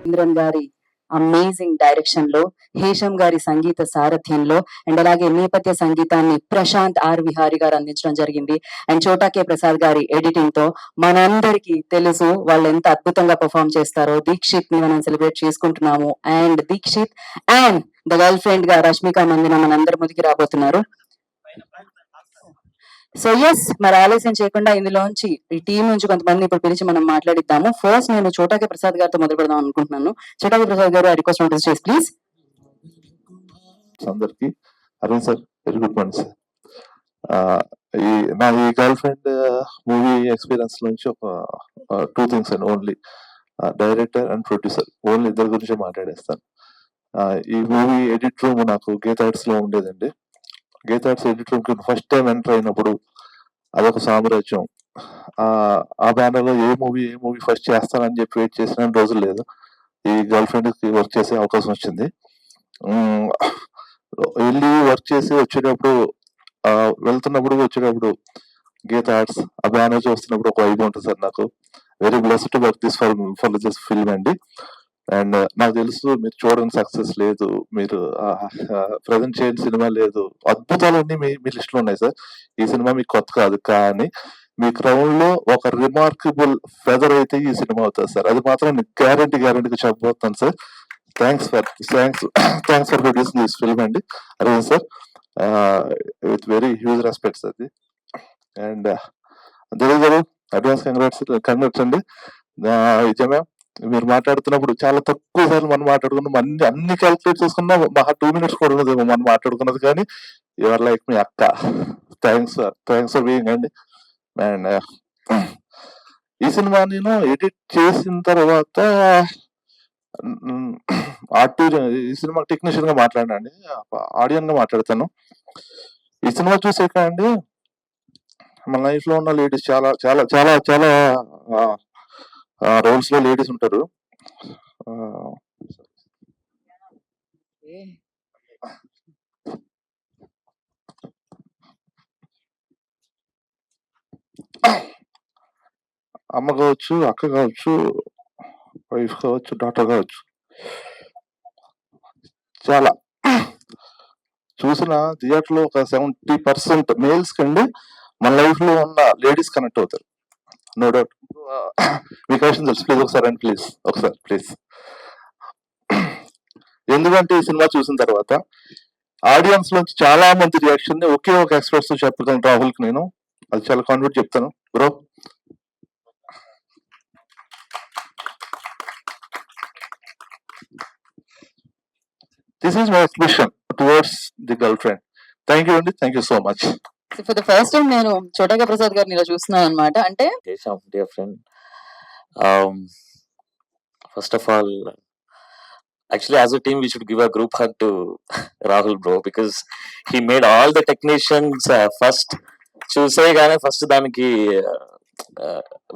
ఇంద్రన్ గారి amazing direction లో, హేషం గారి సంగీత సారథ్యంలో, అండ్ అలాగే నేపథ్య సంగీతాన్ని ప్రశాంత్ ఆర్ విహారి గారు అందించడం జరిగింది. అండ్ చోటా కే ప్రసాద్ గారి ఎడిటింగ్ తో మనందరికీ తెలుసు వాళ్ళు ఎంత అద్భుతంగా పర్ఫామ్ చేస్తారో. దీక్షిత్ ని మనం సెలబ్రేట్ చేసుకుంటున్నాము. And Dheekshith and the girlfriend గా రష్మిక మందిన మనందరి ముందుకి రాబోతున్నారు. సో ఎస్, మరి ఆలస్యం చేయకుండా ఇందులోంచి ఈ టీం నుంచి కొంతమంది ఇప్పుడు పిలిచి మనం మాట్లాడిద్దాము. ఫస్ట్ నేను చోటాకి ప్రసాద్ గారితో మొదలు పెడదాం అనుకుంటున్నాను. చోటాకి ప్రసాద్ గారు, ఐ రిక్వెస్ట్ నోటీస్ చేసి ప్లీజ్. అందరికి Aravind sir, very good morning sir. నా ఈ గర్ల్ ఫ్రెండ్ మూవీ ఎక్స్పీరియన్స్ నుంచి ఒక 2 థింగ్స్ అండి. Only director and producer, only ఇద్దరు గురించి మాట్లాడేస్తాను. ఈ మూవీ ఎడిట్ రూమ్ నాకు గీతార్ట్స్ లో ఉండేదండి. గీతార్ట్స్ ఎడిట్ రూమ్ కి ఫస్ట్ టైం ఎంటర్ అయినప్పుడు అదొక సామ్రాజ్యం. ఆ బ్యానర్ లో ఏ మూవీ ఫస్ట్ చేస్తానని చెప్పి వెయిట్ చేసిన రోజులు లేదు. ఈ గర్ల్ ఫ్రెండ్ కి వర్క్ చేసే అవకాశం వచ్చింది. వెళ్ళి వర్క్ చేసి వచ్చేటప్పుడు, వెళ్తున్నప్పుడు వచ్చేటప్పుడు గీత ఆర్ట్స్ ఆ బ్యానర్ చూస్తున్నప్పుడు ఒక వైబ్ ఉంటుంది సార్. నాకు very blessed to work for this film అండి. అండ్ నాకు తెలుసు మీరు చూడని సక్సెస్ లేదు, మీరు ప్రజెంట్ చేయని సినిమా లేదు, అద్భుతాలన్నీ మీ లిస్ట్ లో ఉన్నాయి సార్. ఈ సినిమా మీకు కొత్త కాదు, కానీ మీ క్రౌన్ లో ఒక రిమార్కబుల్ ఫెదర్ అయితే ఈ సినిమా అవుతుంది సార్. అది మాత్రం నేను గ్యారంటీగా చెప్పబోతున్నాను sir. Thanks for producing this film అండి Aravind sir, with very huge respects అది. And Dilip garu, advance congrats అండి. నిజమే, మీరు మాట్లాడుతున్నప్పుడు చాలా తక్కువ సార్లు మనం మాట్లాడుకున్నాం. అన్ని క్యాల్కులేట్ చేసుకున్నా మహా 2 minutes కూడా ఉండదేమో మనం మాట్లాడుకున్నది, కానీ యువర్ లైక్ మీ అక్క. థ్యాంక్స్ ఫర్ బీయింగ్ అండి. అండ్ ఈ సినిమా నేను ఎడిట్ చేసిన తర్వాత ఈ సినిమా టెక్నీషియన్ గా మాట్లాడినండి, ఆడియన్ గా మాట్లాడతాను. ఈ సినిమా చూసాక అండి, మన లైఫ్ లో ఉన్న లేడీస్ చాలా చాలా చాలా చాలా రోల్స్ లో లేడీస్ ఉంటారు. అమ్మ కావచ్చు, అక్క కావచ్చు, వైఫ్ కావచ్చు, డాటర్ కావచ్చు, చాలా చూసిన థియేటర్ లో ఒక 70% మేల్స్ కండి మన లైఫ్ లో ఉన్న లేడీస్ కనెక్ట్ అవుతారు, నో డౌట్. మీ క్వశ్చన్ తెలుసు, ప్లీజ్ ఒకసారి ప్లీజ్. ఎందుకంటే ఈ సినిమా చూసిన తర్వాత ఆడియన్స్ నుంచి చాలా మంది రియాక్షన్ ని ఒకే ఒక ఎక్స్ప్రెస్ తో చెప్పగలను రాహుల్ కి నేను. అది చాలా కాన్ఫిడెంట్ చెప్తాను bro. This is my expression towards the girl friend. Thank you అండి, thank you so much. For the first time నేను చోటగా ప్రసాద్ గారిని ఇలా చూస్తున్నాను అనమాట. అంటే dear friend, first of all, actually as a team we should give a group hug to Rahul bro, because he made all the technicians first చూసేగానే first దానికి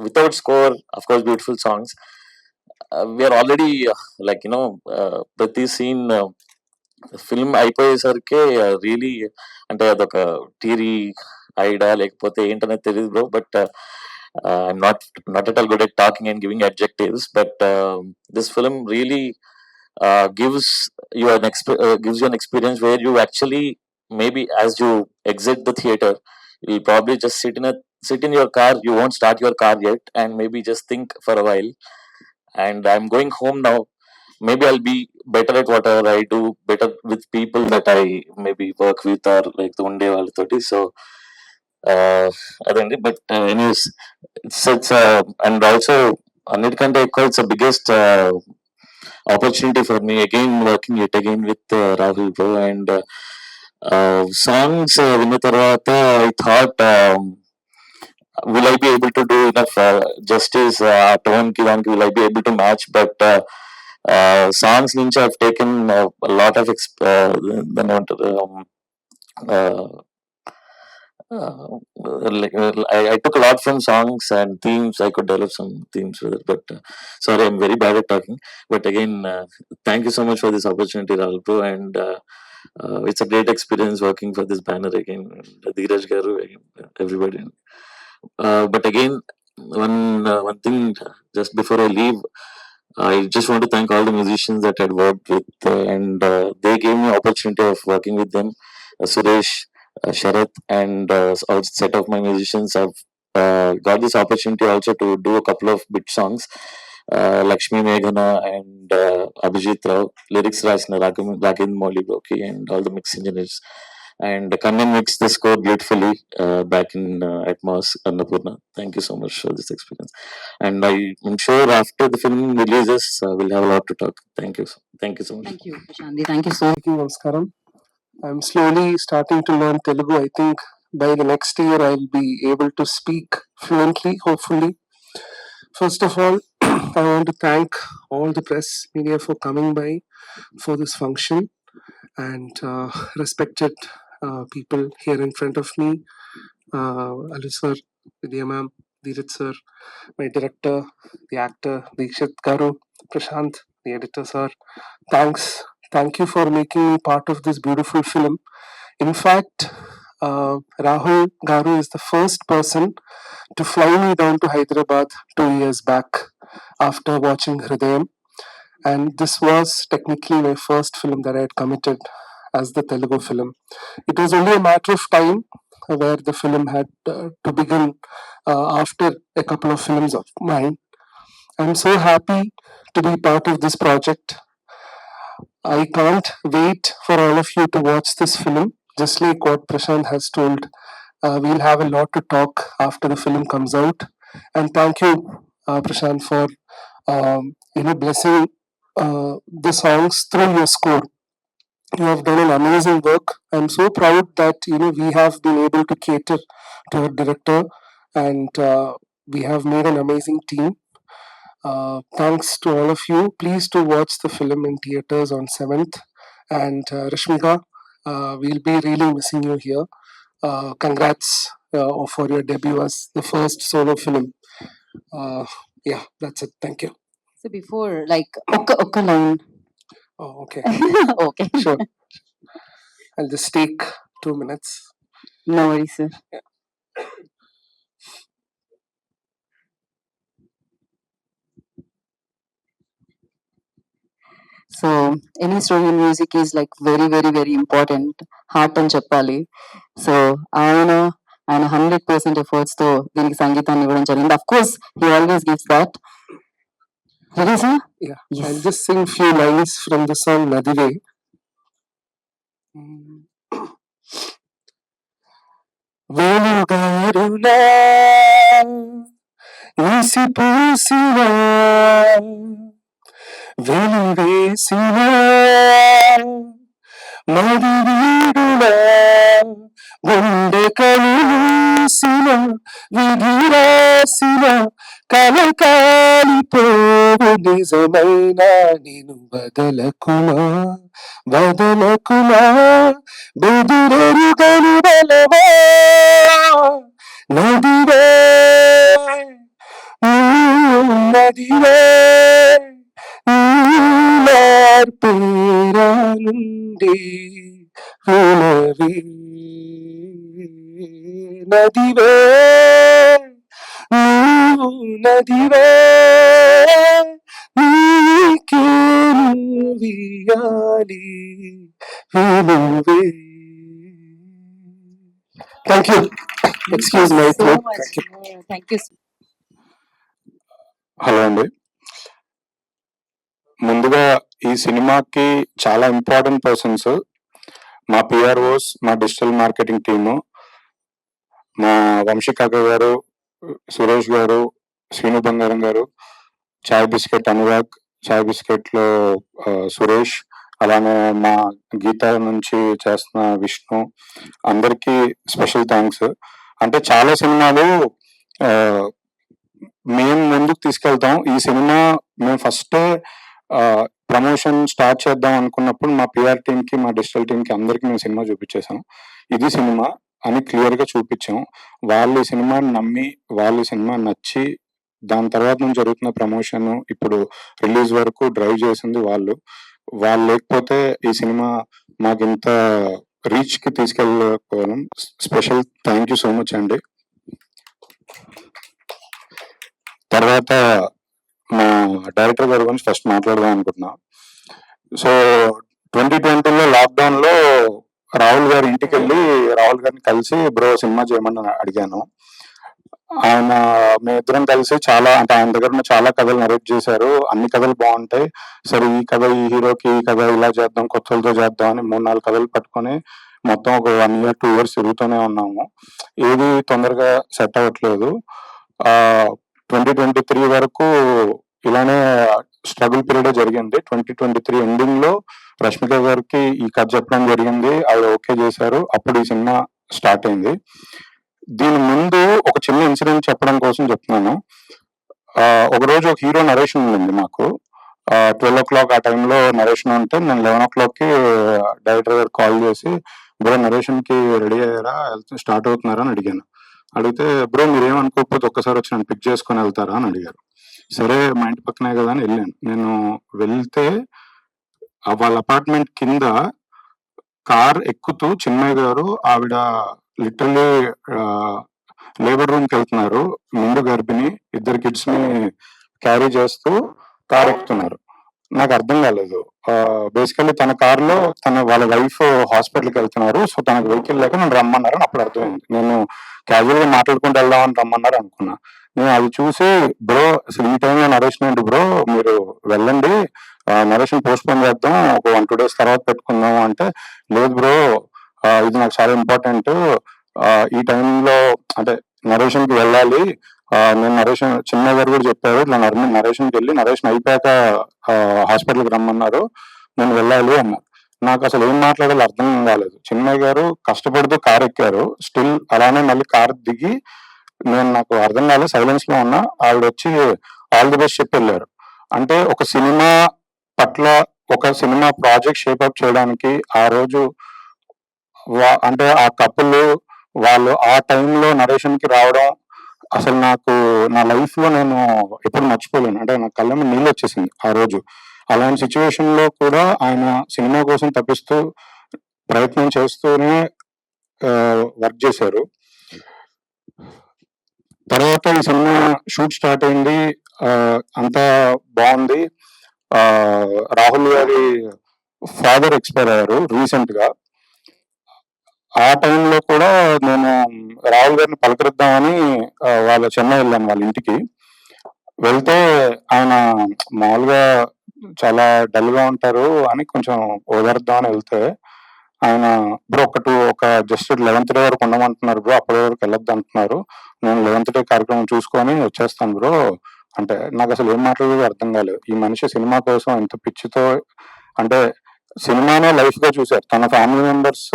without score, of course beautiful songs, we are already like ప్రతి scene film అయిపోయేసరికి really అంటే అదొక టీరీ ఐడా లేకపోతే ఏంటనేది తెలియదు bro. But I'm not at all good at talking and giving adjectives, but this film really gives you an experience where you actually, maybe as you exit the theater, you'll probably just sit in your car. You won't start your car yet, and maybe just think for a while. And I'm going home now. Maybe I'll be better at whatever I do, better with people that I maybe work with or like the one day వాళ్ళతోటి. So అదండి. But anyways, it's and also అన్నిటికంటే ఎక్కువ it's the biggest opportunity for me again working yet again with Rahul bro. And songs విన్న తర్వాత I thought, will I be able to do enough justice ఆ tone కి దానికి, will I be able to match? But songs నుంచి I've taken a lot of I took a lot from songs and themes. I could develop some themes with it, but sorry, I'm very bad at talking. But again, thank you so much for this opportunity, Rahul bro, and it's a great experience working for this banner again. Dheeraj garu, everybody. But again, one thing just before I leave, I just want to thank all the musicians that I had worked with, and they gave me opportunity of working with them. Suresh, Sharath, and also set of my musicians have got this opportunity also to do a couple of bit songs. Lakshmi Meghana and Abhijit Rao, lyrics Rajna Rakin Molly Broki, and all the mix engineers. And Kannan mixed the score beautifully back in Atmos Annapurna. Thank you so much for this experience. And I'm sure after the film releases, we'll have a lot to talk. Thank you. Thank you so much. Thank you, Prashanti. Thank you so much. Namaskaram. I'm slowly starting to learn Telugu. I think by the next year I'll be able to speak fluently, hopefully. First of all, I want to thank all the press media for coming by for this function and respected people here in front of me. Alu sir, Vidya ma'am, Dheeraj sir, my director, the actor, Dikshit Garu, Prashant, the editor sir. Thanks. Thank you for making me part of this beautiful film. In fact, Rahul Garu is the first person to fly me down to Hyderabad 2 years back after watching Hridayam. And this was technically my first film that I had committed as the Telugu film. It was only a matter of time where the film had to begin after a couple of films of mine. I'm so happy to be part of this project. I can't wait for all of you to watch this film. Just like what Prashant has told, we'll have a lot to talk after the film comes out. And thank you, Prashant, for blessing the songs through your score. You have done an amazing work. I'm so proud that we have been able to cater to our director, and we have made an amazing team. Thanks to all of you. Please to watch the film in theaters on 7th. And Rashmika, we'll be really missing you here. Congrats for your debut as the first solo film. Yeah, that's it. Thank you. So before, like, okay line. Oh, okay. Okay. Sure. I'll just take 2 minutes. No worries, sir. So any story in music is like very, very, very important. Heart అని చెప్పాలి. So ఆయన 100% efforts తో దీనికి సంగీతాన్ని ఇవ్వడం జరిగింది. Of course he always gives that. Ready sir? Yeah. Yes. I'll just sing few lines from the song Nadive. వెలుగారులా నిసిపూసివా వెలువేసివా మదివీడులా గుండె కలిసిన విధిరాసిన కలకాలిపోవు నిజమైన నేను బదలకుమా బదలకుమా బెదురెరుగని బలమా నదివే నదివే పేరా నుండి వినవి నదివే నదివే నీకే వియాలి వినువే. Thank you. Excuse my sore throat. Much. Thank you. Hello అండి. ముందుగా ఈ సినిమాకి చాలా ఇంపార్టెంట్ పర్సన్స్ మా పిఆర్ఓస్, మా డిజిటల్ మార్కెటింగ్ టీము, మా వంశీకాక గారు, సురేష్ గారు, శ్రీను బంగారం గారు, చాయ్ బిస్కెట్ అనురాగ్, చాయ్ బిస్కెట్లో సురేష్, అలానే మా గీత నుంచి చేస్తున్న విష్ణు, అందరికీ స్పెషల్ థ్యాంక్స్. అంటే చాలా సినిమాలు మేము ముందుకు తీసుకెళ్తాం. ఈ సినిమా మేము ఫస్ట్ ప్రమోషన్ స్టార్ట్ చేద్దాం అనుకున్నప్పుడు మా పిఆర్ టీంకి, మా డిజిటల్ టీంకి అందరికి మేము సినిమా చూపించేసాం. ఇది సినిమా అని క్లియర్గా చూపించాం. వాళ్ళు ఈ సినిమాని నమ్మి, వాళ్ళు ఈ సినిమా నచ్చి, దాని తర్వాత నుంచి జరుగుతున్న ప్రమోషన్, ఇప్పుడు రిలీజ్ వరకు డ్రైవ్ చేసింది వాళ్ళు. వాళ్ళు లేకపోతే ఈ సినిమా మాకు ఇంత రీచ్కి తీసుకెళ్ళకపోయాం. Special thank you so much అండి. తర్వాత మా డైరెక్టర్ గారి గురించి ఫస్ట్ మాట్లాడదాం అనుకుంటున్నా. సో 2020లో లాక్డౌన్ లో రాహుల్ గారి ఇంటికి వెళ్ళి రాహుల్ గారిని కలిసి బ్రో సినిమా చేయమని అడిగాను. ఆయన మేమిద్దరం కలిసి చాలా అంటే ఆయన దగ్గర ఉన్న చాలా కథలు నరేట్ చేశారు. అన్ని కథలు బాగుంటాయి. సరే ఈ కథ ఈ హీరోకి ఈ కథ ఇలా చేద్దాం, కొత్తలతో చేద్దాం అని 3-4 కథలు పట్టుకొని మొత్తం ఒక 1 year 2 years తిరుగుతూనే ఉన్నాము. ఏది తొందరగా సెట్ అవ్వట్లేదు. 2023 వరకు ఇలానే స్ట్రగుల్ పీరియడ్ జరిగింది. 2023 ఎండింగ్ లో రష్మిక గారికి ఈ కథ చెప్పడం జరిగింది. ఆవిడ ఓకే చేశారు. అప్పుడు ఈ సినిమా స్టార్ట్ అయింది. దీని ముందు ఒక చిన్న ఇన్సిడెంట్ చెప్పడం కోసం చెప్తున్నాను. ఒకరోజు ఒక హీరో నరేషన్ ఉంది మాకు. 12 o'clock ఆ టైంలో నరేషన్ ఉంటే నేను 11 o'clockకి డైరెక్టర్ గారు కాల్ చేసి బ్రో నరేషన్ కి రెడీ అయ్యారా, స్టార్ట్ అవుతున్నారా అని అడిగాను. అడిగితే బ్రో మీరేమనుకోకపోతే ఒక్కసారి వచ్చి నన్ను పిక్ చేసుకొని వెళ్తారా అని అడిగారు. సరే మా ఇంటి పక్కనే కదా అని వెళ్ళాను. నేను వెళ్తే వాళ్ళ అపార్ట్మెంట్ కింద కార్ ఎక్కుతూ చిన్నయ్య గారు ఆవిడ లిటరలీ లేబర్ రూమ్ కి వెళ్తున్నారు. ముందు గర్భిణి, 2 kids ని క్యారీ చేస్తూ కార్ ఎక్కుతున్నారు. నాకు అర్థం కాలేదు. బేసికల్లీ తన కార్ లో వాళ్ళ వైఫ్ హాస్పిటల్కి వెళ్తున్నారు. సో తనకు వెహికల్ లేక నన్ను రమ్మన్నారు అని అప్పుడు అర్థమైంది. నేను క్యాజువల్ గా మాట్లాడుకుంటూ వెళ్దామని రమ్మన్నారు అనుకున్నా. నేను అది చూసి బ్రో అసలు ఈ టైంలో నరేషన్ ఏంటి బ్రో, మీరు వెళ్ళండి, నరేషన్ పోస్ట్ పోన్ చేద్దాం, ఒక 1-2 days తర్వాత పెట్టుకుందాం అంటే, లేదు బ్రో ఇది నాకు చాలా ఇంపార్టెంట్, ఈ టైంలో అంటే నరేషన్ కి వెళ్ళాలి, నేను నరేషన్ చిన్న గారు కూడా చెప్పారు ఇట్లా నరేషన్కి వెళ్ళి నరేషన్ అయిపోయాక హాస్పిటల్కి రమ్మన్నారు, నేను వెళ్ళాలి అన్నారు. నాకు అసలు ఏం మాట్లాడాలో అర్థం కాలేదు. చిన్నయ్య గారు కష్టపడుతూ కార్ ఎక్కారు, స్టిల్ అలానే మళ్ళీ కార్ దిగి నాకు అర్థం కాలేదు, సైలెన్స్ లో ఉన్నా. ఆవిడ వచ్చి ఆల్ ది బెస్ట్ చెప్పి వెళ్ళారు. అంటే ఒక సినిమా పట్ల ఒక సినిమా ప్రాజెక్ట్ షేపప్ చేయడానికి ఆ రోజు అంటే ఆ కపుల్ వాళ్ళు ఆ టైంలో నరేషన్ కి రావడం అసలు నాకు నా లైఫ్ లో నేను ఎప్పుడు మర్చిపోలేను. అంటే నా కళ్ళ మీద నీళ్ళు వచ్చేసింది ఆ రోజు. అలాంటి సిచ్యువేషన్ లో కూడా ఆయన సినిమా కోసం తప్పిస్తూ ప్రయత్నం చేస్తూనే వర్క్ చేశారు. తర్వాత ఈ సినిమా షూట్ స్టార్ట్ అయింది, అంతా బాగుంది. రాహుల్ గారి ఫాదర్ ఎక్స్పైర్ అయ్యారు రీసెంట్ గా. ఆ టైంలో కూడా నేను రాహుల్ గారిని పలకరిద్దామని వాళ్ళ చెన్నై వెళ్ళాను వాళ్ళ ఇంటికి. వెళ్తే ఆయన మామూలుగా చాలా డల్ గా ఉంటారు అని కొంచెం ఓదార్దామని వెళ్తే ఆయన బ్రో ఒక జస్ట్ 11th day వరకు ఉండమంటున్నారు బ్రో, అప్పటి వరకు వెళ్ళొద్దు అంటున్నారు, నేను 11th day కార్యక్రమం చూసుకొని వచ్చేస్తాను బ్రో అంటే నాకు అసలు ఏం మాట్లాడేది అర్థం కాలేదు. ఈ మనిషి సినిమా కోసం ఎంత పిచ్చితో అంటే సినిమానే లైఫ్ గా చూశారు. తన ఫ్యామిలీ మెంబర్స్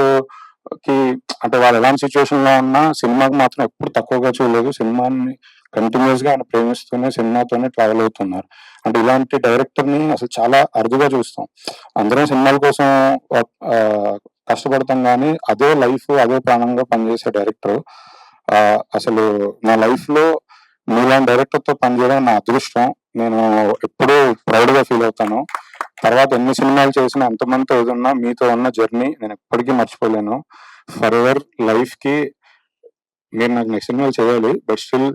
కి అంటే వాళ్ళు ఎలాంటి సిచ్యువేషన్ లో ఉన్నా సినిమాకి మాత్రం ఎప్పుడు తక్కువగా చూడలేదు. సినిమాని కంటిన్యూస్ గా ఆయన ప్రేమిస్తూనే సినిమాతోనే ట్రావెల్ అవుతున్నారు. అంటే ఇలాంటి డైరెక్టర్ ని అసలు చాలా అరుదుగా చూస్తాం. అందరం సినిమాల కోసం కష్టపడతాం కానీ అదే లైఫ్ అదే ప్రాణంగా పనిచేసే డైరెక్టర్ అసలు నా లైఫ్ లో మీలాంటి డైరెక్టర్ తో పనిచేయడం నా అదృష్టం. నేను ఎప్పుడూ ప్రౌడ్ గా ఫీల్ అవుతాను. తర్వాత ఎన్ని సినిమాలు చేసినా ఎంతమందితో ఏదున్నా మీతో ఉన్న జర్నీ నేను ఎప్పటికీ మర్చిపోలేను. ఫర్ ఎవర్ లైఫ్ కి మీరు నాకు నెక్స్ట్ సినిమాలు చేయాలి, బట్ స్టిల్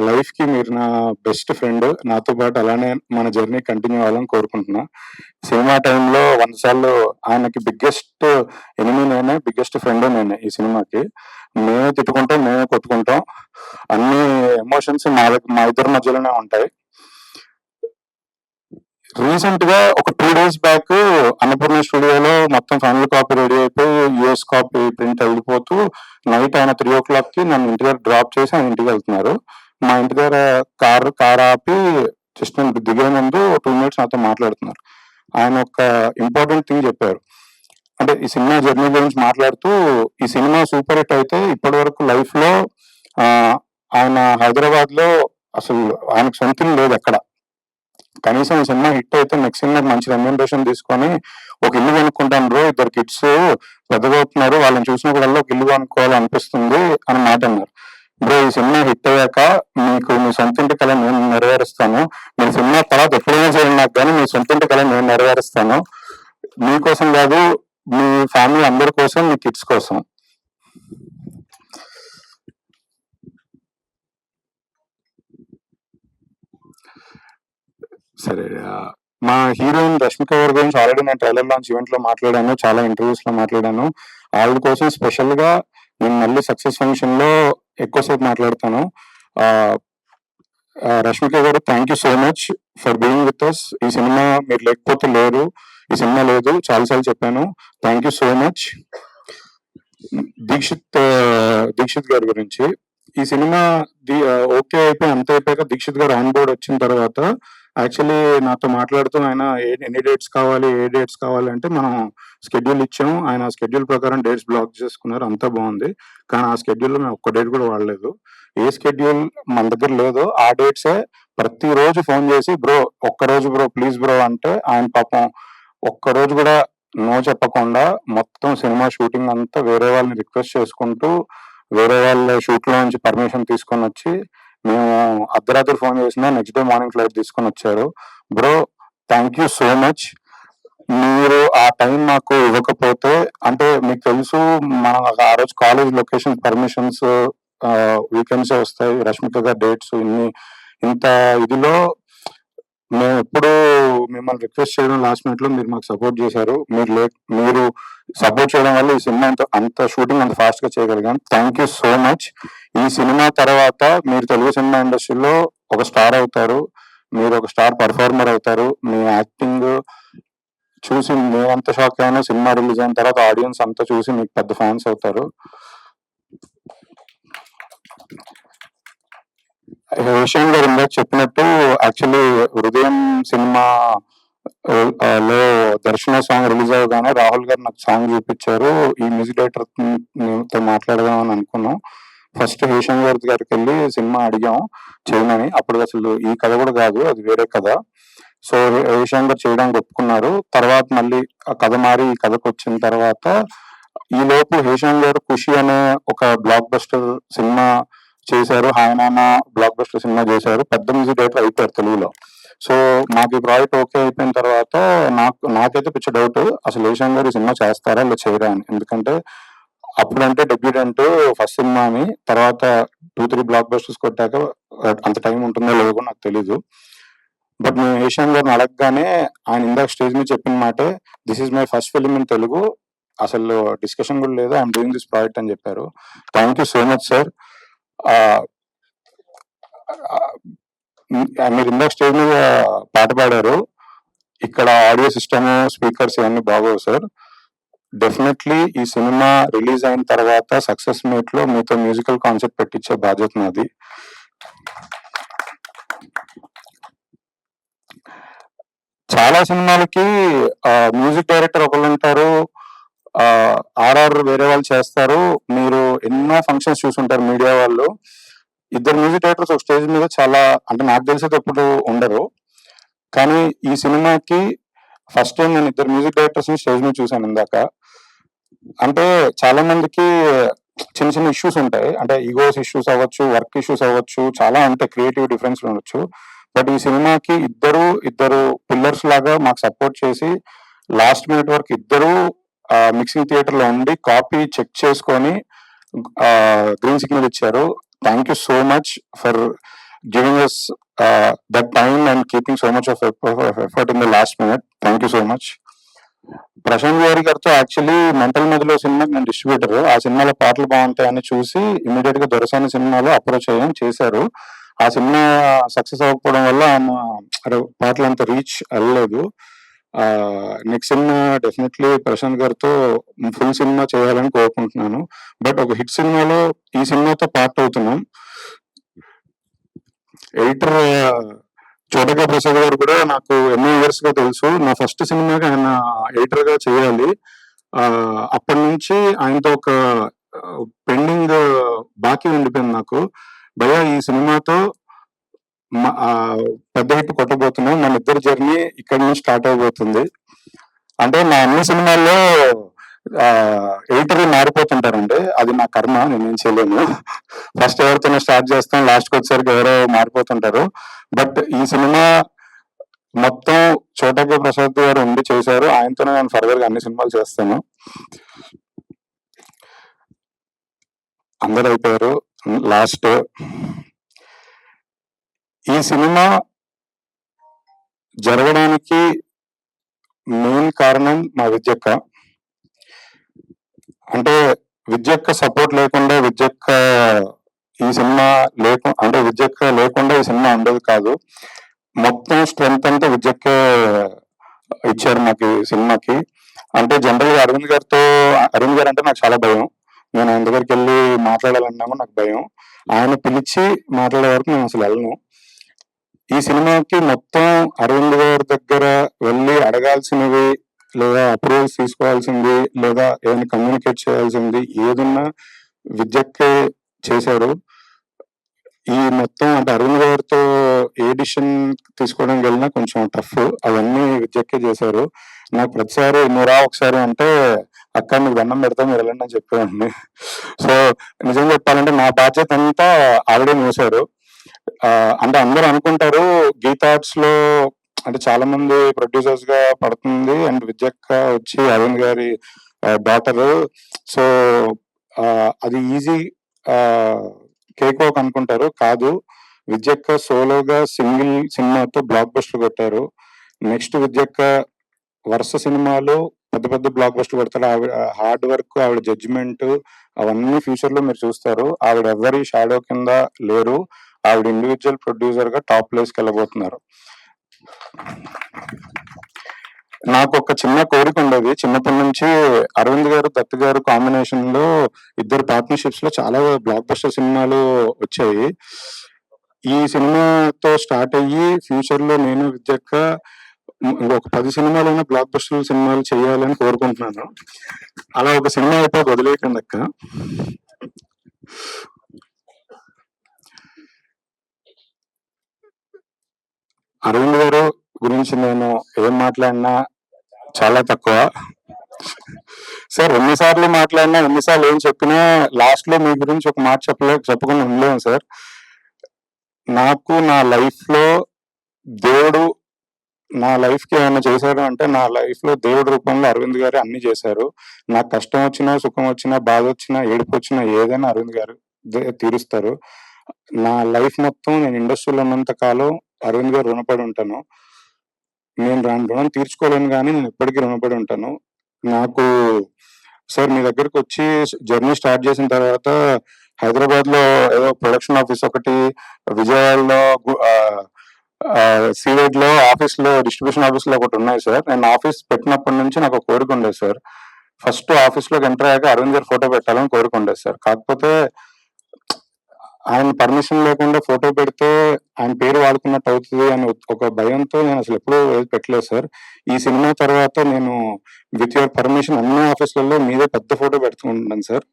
లైఫ్ కి మీరు నా బెస్ట్ ఫ్రెండ్. నాతో పాటు అలానే మన జర్నీ కంటిన్యూ అవ్వాలని కోరుకుంటున్నా. సినిమా టైంలో 100 సార్లు ఆయనకి బిగ్గెస్ట్ ఎనిమీ నేనే, బిగ్గెస్ట్ ఫ్రెండ్ నేనే. ఈ సినిమాకి మేమే తిట్టుకుంటాం, మేమే కొట్టుకుంటాం, అన్ని ఎమోషన్స్ మా ఇద్దరి మధ్యలోనే ఉంటాయి. రీసెంట్ గా ఒక 2 days బ్యాక్ అన్నపూర్ణ స్టూడియోలో మొత్తం ఫైనల్ కాపీ రెడీ అయిపోయి యూఎస్ కాపీ ప్రింట్ వెళ్ళిపోతూ నైట్ ఆయన 3 o'clock కి నన్ను ఇంటి దగ్గర డ్రాప్ చేసి ఆయన ఇంటికి వెళ్తున్నారు. మా ఇంటి దగ్గర కార్ ఆపి జస్ట్ నేను దిగే ముందు 2 minutes నాతో మాట్లాడుతున్నారు. ఆయన ఒక ఇంపార్టెంట్ థింగ్ చెప్పారు. అంటే ఈ సినిమా జర్నీ గురించి మాట్లాడుతూ ఈ సినిమా సూపర్ హిట్ అయితే ఇప్పటి వరకు లైఫ్ లో ఆయన హైదరాబాద్ లో అసలు ఆయనకు సొంతం లేదు ఎక్కడ. కనీసం ఈ సినిమా హిట్ అయితే నెక్స్ట్ సినిమాకి మంచి రెమ్యూనరేషన్ తీసుకొని ఒక ఇల్లు కొనుక్కుంటాను బ్రో, 2 kids పెద్దగా అవుతున్నారు, వాళ్ళని చూసినప్పుడల్లా ఒక ఇల్లు కొనుక్కోవాలనిపిస్తుంది అని మాట అన్నారు. బ్రో ఈ సినిమా హిట్ అయ్యాక మీకు మీ సొంత ఇంటి కళ నేను నెరవేరుస్తాను. మీ సినిమా తర్వాత ఎప్పుడైనా చేయండి నాకు, కానీ మీ సొంత ఇంటి కళ నేను నెరవేరుస్తాను. మీకోసం కాదు, మీ ఫ్యామిలీ అందరి కోసం, మీ కిడ్స్ కోసం. సరే. మా హీరోయిన్ రష్మిక గారి గురించి ఆల్రెడీ నేను ట్రైలర్ లాంచ్ ఈవెంట్ లో మాట్లాడాను, చాలా ఇంటర్వ్యూస్ లో మాట్లాడాను. ఆవిడ కోసం స్పెషల్ గా నేను మళ్ళీ సక్సెస్ ఫంక్షన్ లో ఎక్కువసేపు మాట్లాడతాను. రష్మిక గారు, thank you so much for being with us. ఈ సినిమా మీరు లేకపోతే లేరు, ఈ సినిమా లేదు, చాలాసార్లు చెప్పాను. Thank you so much. Dheekshith గారి గురించి, ఈ సినిమా ఓకే అయిపోయి అంత అయిపోయాక దీక్షిత్ గారు ఆన్ బోర్డ్ వచ్చిన తర్వాత యాక్చువల్లీ నాతో మాట్లాడుతూ ఆయన ఎన్ని డేట్స్ కావాలి, ఏ డేట్స్ కావాలి అంటే మనం స్కెడ్యూల్ ఇచ్చాము. ఆయన స్కెడ్యూల్ ప్రకారం డేట్స్ బ్లాక్ చేసుకున్నారు, అంతా బాగుంది. కానీ ఆ స్కెడ్యూల్లో మేము ఒక్క డేట్ కూడా వాడలేదు. ఏ స్కెడ్యూల్ మన దగ్గర లేదో ఆ డేట్సే ప్రతిరోజు ఫోన్ చేసి బ్రో ఒక్కరోజు బ్రో ప్లీజ్ బ్రో అంటే ఆయన పాపం ఒక్కరోజు కూడా నో చెప్పకుండా మొత్తం సినిమా షూటింగ్ అంతా వేరే వాళ్ళని రిక్వెస్ట్ చేసుకుంటూ వేరే వాళ్ళ షూట్ లో నుంచి పర్మిషన్ తీసుకొని వచ్చి మేము అర్ధరాత్రి ఫోన్ చేసినా నెక్స్ట్ డే మార్నింగ్ ఫ్లైట్ తీసుకొని వచ్చారు. Bro thank you so much. మీరు ఆ టైం నాకు ఇవ్వకపోతే, అంటే మీకు తెలుసు మన ఆ రోజు కాలేజ్ లొకేషన్ పర్మిషన్స్ వీకెండ్స్ వస్తాయి, రష్మిక గారి డేట్స్ ఇంత ఇదిలో మేము ఎప్పుడు మిమ్మల్ని రిక్వెస్ట్ చేయడం లాస్ట్ మినిట్ లో మీరు మాకు సపోర్ట్ చేశారు. మీరు సపోర్ట్ చేయడం వల్ల ఈ సినిమా అంత షూటింగ్ అంత ఫాస్ట్ గా చేయగలిగాం. Thank you so much. ఈ సినిమా తర్వాత మీరు తెలుగు సినిమా ఇండస్ట్రీలో ఒక స్టార్ అవుతారు, మీరు ఒక స్టార్ పర్ఫార్మర్ అవుతారు. మీ యాక్టింగ్ చూసి మేమంత షాక్ అయినా సినిమా రిలీజ్ అయిన తర్వాత ఆడియన్స్ అంతా చూసి మీకు పెద్ద ఫ్యాన్స్ అవుతారు. విషయం గారు ఇందాక చెప్పినట్టు యాక్చువల్లీ హృదయం సినిమా లో దర్శన సాంగ్ రిలీజ్ అవ్వగానే రాహుల్ గారు నాకు సాంగ్ చూపించారు. ఈ మ్యూజిక్ డైరెక్టర్ తో మాట్లాడదాం అని అనుకున్నాం. ఫస్ట్ హేషం గారికి వెళ్ళి సినిమా అడిగాం చేయమని. అప్పుడు అసలు ఈ కథ కూడా కాదు, అది వేరే కథ. సో హేషం గారు చేయడానికి ఒప్పుకున్నారు. తర్వాత మళ్ళీ ఆ కథ మారి ఈ కథకు వచ్చిన తర్వాత ఈ లోపు హేషం గారు ఖుషి అనే ఒక బ్లాక్ బస్టర్ సినిమా చేశారు. హాయ్ నాన్న బ్లాక్ బస్టర్ సినిమా చేశారు. పెద్ద మ్యూజిక్ డైరెక్టర్ అయిపోయారు తెలుగులో. సో మాకు ఈ ప్రాజెక్ట్ ఓకే అయిపోయిన తర్వాత నాకైతే పిచ్చ డౌట్, అసలు హేషం గారు ఈ సినిమా చేస్తారా లేదా చేయరా అని. ఎందుకంటే అప్పుడంటే డెబ్యూటెంట్ ఫస్ట్ సినిమా అని, తర్వాత 2-3 బ్లాక్ బస్టర్స్ కొట్టాక అంత టైం ఉంటుందో లేదో కూడా నాకు తెలీదు. బట్ మేము హేషం గారిని అడగగానే ఆయన ఇందాక స్టేజ్ మీద చెప్పిన మాటే, this is my first film in Telugu, అసలు డిస్కషన్ కూడా లేదు, ఐఎమ్ డూయింగ్ దిస్ ప్రాజెక్ట్ అని చెప్పారు. Thank you so much sir. మీరు ఇందాక స్టేజ్ మీద పాట పాడారు, ఇక్కడ ఆడియో సిస్టమ్ స్పీకర్స్ ఇవన్నీ బాగోవు సార్. డెఫినెట్లీ ఈ సినిమా రిలీజ్ అయిన తర్వాత సక్సెస్ మీట్ లో మీతో మ్యూజికల్ కాన్సెప్ట్ పెట్టించే బాధ్యత నాది. చాలా సినిమాలకి మ్యూజిక్ డైరెక్టర్ ఒకళ్ళు ఉంటారు, ఆర్ఆర్ వేరే వాళ్ళు చేస్తారు. మీరు ఎన్నో ఫంక్షన్స్ చూసుంటారు మీడియా వాళ్ళు. ఇద్దరు మ్యూజిక్ డైరెక్టర్స్ ఒక స్టేజ్ మీద చాలా, అంటే నాకు తెలిసేది ఎప్పుడు ఉండరు. కానీ ఈ సినిమాకి ఫస్ట్ టైం నేను ఇద్దరు మ్యూజిక్ డైరెక్టర్స్ ని స్టేజ్ మీద చూసాను ఇందాక. అంటే చాలా మందికి చిన్న చిన్న ఇష్యూస్ ఉంటాయి, అంటే ఈగోస్ ఇష్యూస్ అవ్వచ్చు, వర్క్ ఇష్యూస్ అవ్వచ్చు, చాలా ఉంటాయి, క్రియేటివ్ డిఫరెన్స్ ఉండొచ్చు. బట్ ఈ సినిమాకి ఇద్దరు పిల్లర్స్ లాగా మాకు సపోర్ట్ చేసి లాస్ట్ మినిట్ వరకు ఇద్దరు మిక్సింగ్ థియేటర్ లో ఉండి కాపీ చెక్ చేసుకొని గ్రీన్ సిగ్నల్ ఇచ్చారు. Thank you so much for giving us that time and keeping so much of effort in the last minute. Thank you so much. Prashanth గారితో actually mental మధ్యలో సినిమాకి నేను distributor, ఆ సినిమాలో పాటలు బాగుంటాయని చూసి ఇమీడియట్ గా దొరసాని సినిమాలో అప్రోచ్ అయ్యాం, చేశారు. ఆ సినిమా సక్సెస్ అవ్వకపోవడం వల్ల పాటలు అంత రీచ్ వెళ్ళలేదు. నెక్స్ట్ సినిమా డెఫినెట్లీ ప్రశాంత్ గారితో ఫుల్ సినిమా చేయాలని కోరుకుంటున్నాను. బట్ ఒక హిట్ సినిమాలో ఈ సినిమాతో పార్ట్ అవుతున్నాం. ఎడిటర్ చోటగా ప్రసాద్ గారు కూడా నాకు ఎన్నో ఇయర్స్ గా తెలుసు. నా ఫస్ట్ సినిమాకి ఆయన ఎడిటర్ గా చేయాలి. అప్పటి నుంచి ఆయనతో ఒక పెండింగ్ బాకీ ఉండిపోయింది నాకు. భయ్యా ఈ సినిమాతో పెద్ద హిట్ కొట్టబోతున్నాం, మన ఇద్దరు జర్నీ ఇక్కడ నుంచి స్టార్ట్ అయిపోతుంది. అంటే నా అన్ని సినిమాల్లో ఎడిటర్ మారిపోతుంటారండి, అది నా కర్మ, నేనేం చేయలేను. ఫస్ట్ ఎవరితోనే స్టార్ట్ చేస్తాం, లాస్ట్కి వచ్చేసరికి ఎవరో మారిపోతుంటారు. బట్ ఈ సినిమా మొత్తం చోటగా ప్రసాద్ గారు ఉండి చేశారు, ఆయనతోనే నేను ఫర్దర్ గా అన్ని సినిమాలు చేస్తాను. అందరు అయిపోయారు. లాస్ట్ ఈ సినిమా జరగడానికి మెయిన్ కారణం మా విద్యక్క. అంటే విద్యక్క సపోర్ట్ లేకుండా ఈ సినిమా అంటే విద్యక్క లేకుండా ఈ సినిమా ఉండేది కాదు. మొత్తం స్ట్రెంత్ అంతా విద్యక్కే ఇచ్చారు మాకు ఈ సినిమాకి. అంటే జనరల్ గా అరవింద్ గారు అంటే నాకు చాలా భయం. నేను ఆయన దగ్గరికి వెళ్ళి మాట్లాడాలన్నా కూడా నాకు భయం. ఆయన పిలిచి మాట్లాడే వరకు నేను అసలు వెళ్ళను. ఈ సినిమాకి మొత్తం అరవింద్ గారి దగ్గర వెళ్ళి అడగాల్సినవి లేదా అప్రూవల్స్ తీసుకోవాల్సింది లేదా ఏదైనా కమ్యూనికేట్ చేయాల్సింది ఏదన్నా విద్యక్కే చేశారు. ఈ మొత్తం అంటే అరవింద్ గారితో ఏ డిసిషన్ తీసుకోవడానికి వెళ్ళినా కొంచెం టఫ్, అవన్నీ విద్యక్కే చేశారు. నాకు ప్రతిసారి నువ్వు రా ఒకసారి అంటే అక్క మీకు దండం పెడతా మీరు వెళ్ళండి అని చెప్పేవాడిని. సో నిజం చెప్పాలంటే నా బాధ్యత అంతా ఆవిడే మోసారు. అంటే అందరూ అనుకుంటారు గీతా ఆర్ట్స్ లో అంటే చాలా మంది ప్రొడ్యూసర్స్ గా పడుతుంది అండ్ విద్యక్క వచ్చి అరవింద్ గారి డాటర్. సో అది ఈజీ కేక్ వాక్ అనుకుంటారు, కాదు. విద్యక్క సోలోగా సింగిల్ సినిమాతో బ్లాక్ బస్టర్ కొట్టారు. నెక్స్ట్ విద్యక్క వరుస సినిమాలు పెద్ద పెద్ద బ్లాక్ బస్టర్ కొడతారు. ఆవిడ హార్డ్ వర్క్, ఆవిడ జడ్జిమెంట్ అవన్నీ ఫ్యూచర్ లో మీరు చూస్తారు. ఆవిడ ఎవరి షాడో కింద లేరు. ఆవిడ ఇండివిజువల్ ప్రొడ్యూసర్ గా టాప్ ప్లేస్ కి వెళ్ళబోతున్నారు. నాకు ఒక చిన్న కోరిక ఉండేది చిన్నప్పటి నుంచి. అరవింద్ గారు దత్ గారు కాంబినేషన్ లో ఇద్దరు పార్ట్నర్షిప్స్ లో చాలా బ్లాక్ బస్టర్ సినిమాలు వచ్చాయి. ఈ సినిమాతో స్టార్ట్ అయ్యి ఫ్యూచర్ లో నేను విద్యక్క ఇంకొక 10 సినిమాలైనా బ్లాక్ బస్టర్ సినిమాలు చేయాలని కోరుకుంటున్నాను. అలా ఒక సినిమా అయితే వదిలేయకండి అక్క. అరవింద్ గారు గురించి నేను ఏం మాట్లాడినా చాలా తక్కువ సార్. ఎన్నిసార్లు మాట్లాడినా ఎన్నిసార్లు ఏం చెప్పినా లాస్ట్ లో మీ గురించి ఒక మాట చెప్పకుండా ఉండలేము సార్. నాకు నా లైఫ్ లో దేవుడు నా లైఫ్ కి ఏమైనా చేశారు అంటే నా లైఫ్ లో దేవుడి రూపంలో అరవింద్ గారు అన్ని చేశారు. నాకు కష్టం వచ్చినా సుఖం వచ్చినా బాధ వచ్చినా ఏడుపు వచ్చినా ఏదైనా అరవింద్ గారు తీరుస్తారు. నా లైఫ్ మొత్తం నేను ఇండస్ట్రీలో ఉన్నంత కాలం అరవింద్ గారు రుణపడి ఉంటాను. నేను రుణం తీర్చుకోలేను కానీ నేను ఎప్పటికీ రుణపడి ఉంటాను. నాకు సార్ మీ దగ్గరకు వచ్చి జర్నీ స్టార్ట్ చేసిన తర్వాత హైదరాబాద్ లో ఏదో ప్రొడక్షన్ ఆఫీస్ ఒకటి, విజయవాడలో సీవేడ్ లో ఆఫీస్ లో డిస్ట్రిబ్యూషన్ ఆఫీస్ లో ఒకటి ఉన్నాయి సార్. నేను ఆఫీస్ పెట్టినప్పటి నుంచి నాకు ఒక కోరిక ఉండేది సార్. ఫస్ట్ ఆఫీస్ లోకి ఎంటర్ అయ్యాక అరవింద్ గారు ఫోటో పెట్టాలని కోరిక ఉండేది సార్. కాకపోతే ఆయన పర్మిషన్ లేకుండా ఫోటో పెడితే ఆయన పేరు వాడుకున్నట్టు అవుతుంది అని ఒక భయంతో నేను అసలు ఎప్పుడూ పెట్టలేదు సార్. ఈ సినిమా తర్వాత నేను విత్ యువర్ పర్మిషన్ అన్ని ఆఫీసులలో మీదే పెద్ద ఫోటో పెడుతుంటాను సార్.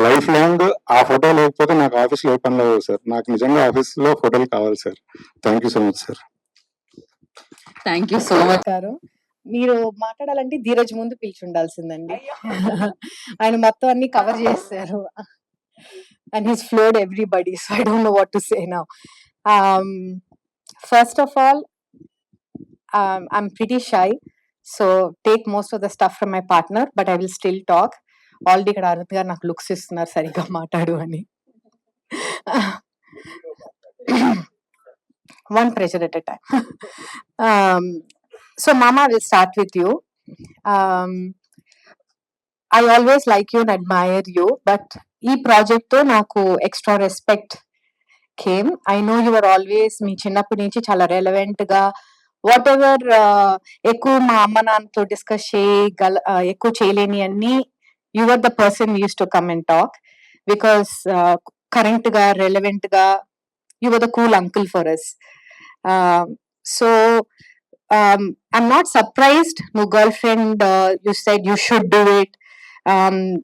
లైఫ్ లాంగ్ ఆ ఫోటో లేకపోతే నాకు ఆఫీస్లో ఏ పని లేదు సార్. నాకు నిజంగా ఆఫీస్లో ఫోటోలు కావాలి sir. Thank you so much sir. Thank you so much. మీరు మాట్లాడాలంటే ధీరజ్ ముందు పిలిచి ఉండాల్సిందండి. ఆయన మొత్తం అన్ని కవర్ చేశారు. And he's floored everybody, so I don't know what to say now. First of all, I'm pretty shy, so take most of the stuff from my partner, but I will still talk. Already ఇక్కడ అరుణ్ గారు నాకు looks ఇస్తున్నారు సరిగ్గా మాట్లాడు అని. One pressure at a time. So Mama, I will start with you. I always like you and admire you, but ఈ project తో నాకు extra respect came. I know you are always మీ చిన్నప్పటి నుంచి చాలా రెలవెంట్ గా వాట్ ఎవర్ ఎక్కువ మా అమ్మ నాన్నతో డిస్కస్ ఎక్కువ చేయలేని అన్ని you are the person use to come and talk because current గా రెలవెంట్ గా you are the cool uncle for us. So I'm not surprised. నువ్వు girl friend you said you should do it,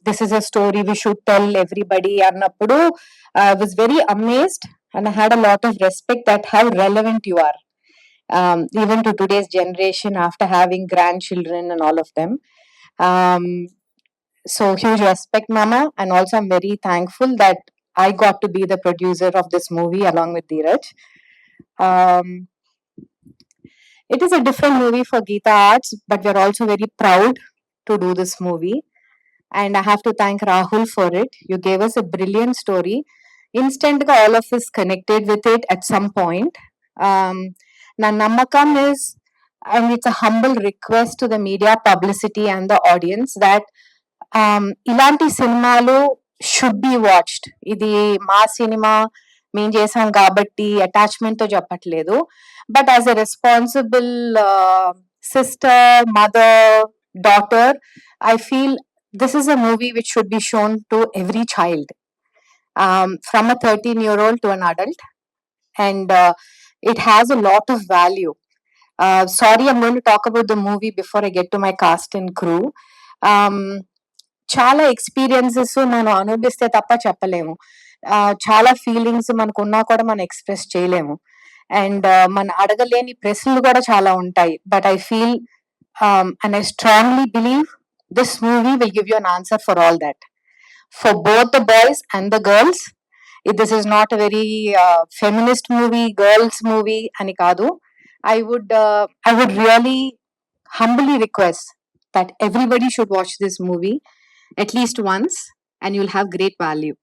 this is a story we should tell everybody annappudu I was very amazed and I had a lot of respect at how relevant you are, even to today's generation after having grandchildren and all of them. So huge respect, Mama, and also I'm very thankful that I got to be the producer of this movie along with Dheeraj. It is a different movie for Geetha Arts, but we're also very proud to do this movie. And I have to thank Rahul for it. You gave us a brilliant story. Instant all of us connected with it at some point. Na namakam is and it's a humble request to the media, publicity, and the audience that ఇలాంటి సినిమాలు should be watched. ఇది మా cinema మేము చేసాం కాబట్టి attachment తో చెప్పట్లేదు, but as a responsible sister, mother, daughter, I feel this is a movie which should be shown to every child, from a 13-year-old to an adult, and it has a lot of value. Sorry, I'm going to talk about the movie before I get to my cast and crew. చాలా experiences మనం అనుభవిస్తే తప్ప చెప్పలేము. చాలా feelings మనకున్నా కూడా మనం express చేయలేము, and మన అడగలేని ప్రశ్నలు కూడా చాలా ఉంటాయి. But I feel and I strongly believe this movie will give you an answer for all that, for both the boys and the girls. This is not a very feminist movie, girls movie అని కాదు. I would really humbly request that everybody should watch this movie at least once, and you'll have great value.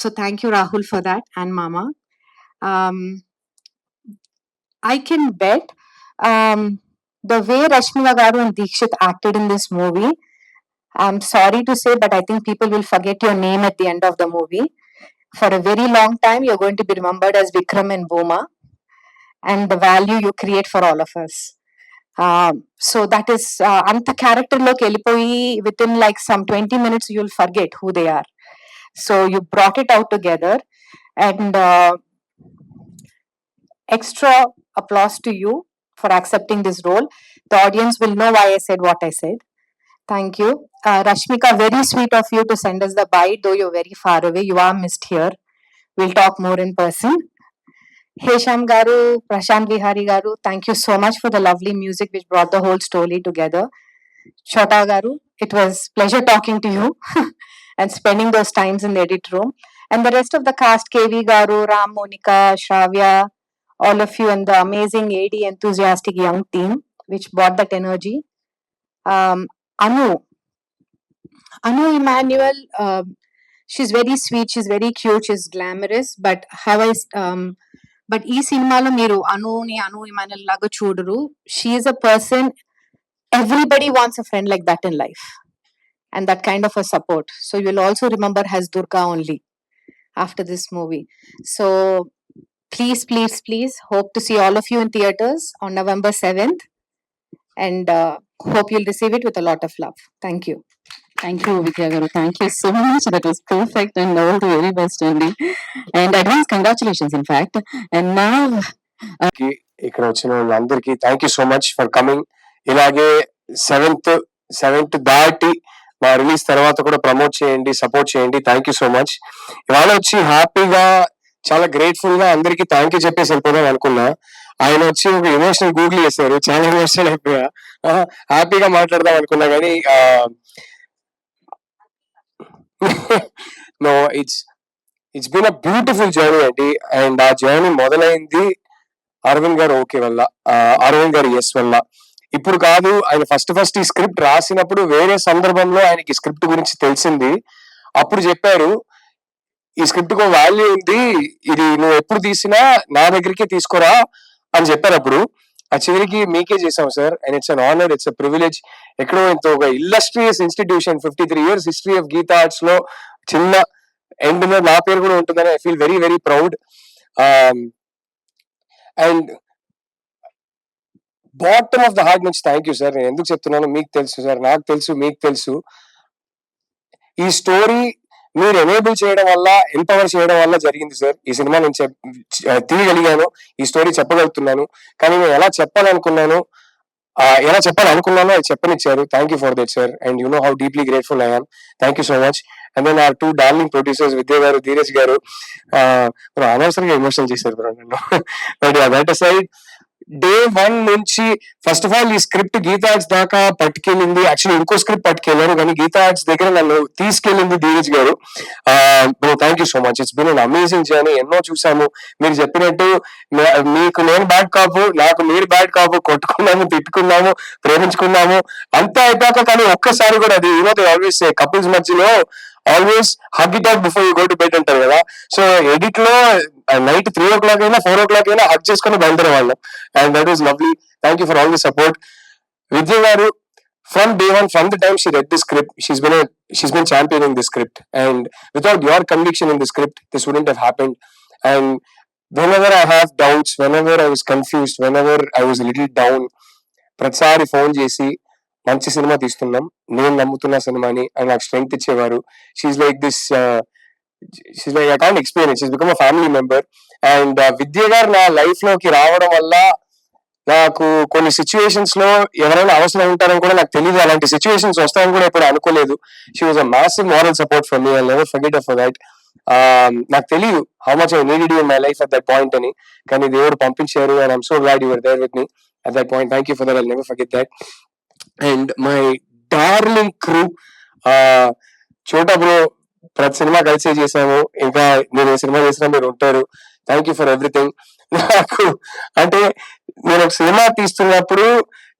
So thank you, Rahul, for that, and Mama. I can bet the way Rashmika Garu and Deekshit acted in this movie, I'm sorry to say, but I think people will forget your name at the end of the movie. For a very long time, you're going to be remembered as Vikram and Boma, and the value you create for all of us. So that is anta character loki vellipoyi within like some 20 minutes you'll forget who they are. So you brought it out together, and extra applause to you for accepting this role. The audience will know why I said what I said. Thank you. Rashmika, very sweet of you to send us the bite, though you're very far away. You are missed here. We'll talk more in person. Hesham Garu, Prashant Vihari Garu, thank you so much for the lovely music which brought the whole story together. Chota Garu, it was pleasure talking to you and spending those times in the edit room. And the rest of the cast, KV Garu, Ram, Monica, Shravya, all of you, and the amazing AD enthusiastic young team which brought that energy. Anu Emmanuel, she's very sweet, she's very cute, she's glamorous, but but ఈ సినిమాలో మీరు అను ఇమానుయల్ లాగా చూడరు. She is a person, everybody wants a friend like that in life, and that kind of a support. So you will also remember his Durga only after this movie. So please hope to see all of you in theaters on November 7th, and hope you'll receive it with a lot of love. Thank you. Thank you, Vidya Garu. Thank you so much. That was perfect and all the very best, Andy. And advance congratulations, in fact. And now, ఇక్కడ వచ్చిన వాళ్ళందరికీ thank you so much for coming. ఇలాగే seventh దాటి మా release తర్వాత కూడా promote చేయండి, support చేయండి. Thank you so much. ఇవాళ వచ్చి హ్యాపీగా, చాలా గ్రేట్ఫుల్ గా అందరికి థ్యాంక్ యూ చెప్పేసి వెళ్ళిపోదాం అనుకున్నా. ఆయన వచ్చి ఒక ఎమోషనల్ గూగుల్ చేశారు, చాలా ఎమోషనల్ అయిపోయా. హ్యాపీగా మాట్లాడదాం అనుకున్నా కానీ no, it's been a beautiful journey అండి. అండ్ ఆ జర్నీ మొదలైంది అరవింద్ గారు ఓకే వల్ల, అరవింద్ గారు ఎస్ వల్ల. ఇప్పుడు కాదు, ఆయన ఫస్ట్ ఈ స్క్రిప్ట్ రాసినప్పుడు వేరే సందర్భంలో ఆయనకి స్క్రిప్ట్ గురించి తెలిసింది. అప్పుడు చెప్పారు, ఈ స్క్రిప్ట్ కు వాల్యూ ఉంది, ఇది నువ్వు ఎప్పుడు తీసినా నా దగ్గరికే తీసుకోరా అని చెప్పారు. అప్పుడు ఆ చివరికి మీకే చేసాం sir, and it's an honour, it's a privilege. ఎక్కడో ఇంత ఒక illustrious institution, 53 years history of Geetha Arts లో చిన్న ఎండ్ లో నా పేరు కూడా ఉంటుందని I feel very very proud. And bottom of the heart నుంచి థ్యాంక్ యూ సార్. నేను ఎందుకు చెప్తున్నాను మీకు తెలుసు సార్, నాకు తెలుసు, మీకు తెలుసు. ఈ స్టోరీ మీరు ఎనేబుల్ చేయడం వల్ల, ఎంపవర్ చేయడం వల్ల జరిగింది సార్. ఈ సినిమా నేను తీయగలిగాను, ఈ స్టోరీ చెప్పగలుగుతున్నాను. కానీ నేను ఎలా చెప్పాలనుకున్నానో అది చెప్పనిచ్చారు. Thank you for that sir, and you know how deeply grateful I am. Thank you so much. And then our 2 darling producers, Vidya garu, Dheeraj గారు. అనవసరంగా ఎమోషనల్ చేశారు బ్రో నన్ను. బట్ దట్ అసైడ్, డే 1 నుంచి ఫస్ట్ ఆఫ్ ఆల్ ఈ script Gita arts దాకా పట్టుకెళ్ళింది. Actually ఇంకో script పట్టుకెళ్ళారు, కానీ Gita arts దగ్గర నన్ను తీసుకెళ్ళింది ధీరజ్ గారు. Bro thank you so much. It's been an amazing journey. ఎన్నో చూసాము. మీరు చెప్పినట్టు మీకు నేను బ్యాడ్ కాపు, నాకు మీరు బ్యాడ్ కాపు, కొట్టుకున్నాము, తిట్టుకున్నాము, ప్రేమించుకున్నాము, అంతా అయిపోయాక కానీ ఒక్కసారి కూడా అది you know they always say couples మధ్యలో always hug it out before you go to bed అంటారు కదా. సో ఎడిట్ లో నైట్ 3 o'clock అయినా 4 o'clock అయినా హక్ చేసుకుని బయలుదేరే వాళ్ళం. And that is lovely. Thank you for all the support. Vidya garu, from day one, from the time she read the script, she's been championing the script, and without your conviction in the script, this wouldn't have happened. And whenever I have doubts, whenever I was confused, whenever I was a little down, ప్రతిసారి phone చేసి మంచి cinema తీస్తున్నాం, నేను నమ్ముతున్న సినిమాని అని నాకు strength ఇచ్చేవారు. She's like this, she's like I can't explain it, she's become a family member. And Vidya garu నా లైఫ్ లోకి రావడం వల్ల నాకు కొన్ని సిచ్యువేషన్స్ లో ఎవరైనా అవసరం ఉంటారని కూడా నాకు తెలియదు, అలాంటి సిచ్యువేషన్స్ వస్తాయని కూడా ఎప్పుడు అనుకోలేదు. She was a massive moral support for me. I never forget for that. నాకు తెలియదు how much I needed you in my life at that point అని, కానీ దేవుడు పంపించారు. And I'm so glad you were there with me at that point. Thank you for that. I never forget that. And my darling crew, Chota bro, ప్రతి cinema కలిసే చేసాము, ఇంకా నేను ఏ సినిమా చేసినా మీరు ఉంటారు. Thank you for everything. నాకు అంటే నేను ఒక సినిమా తీస్తున్నప్పుడు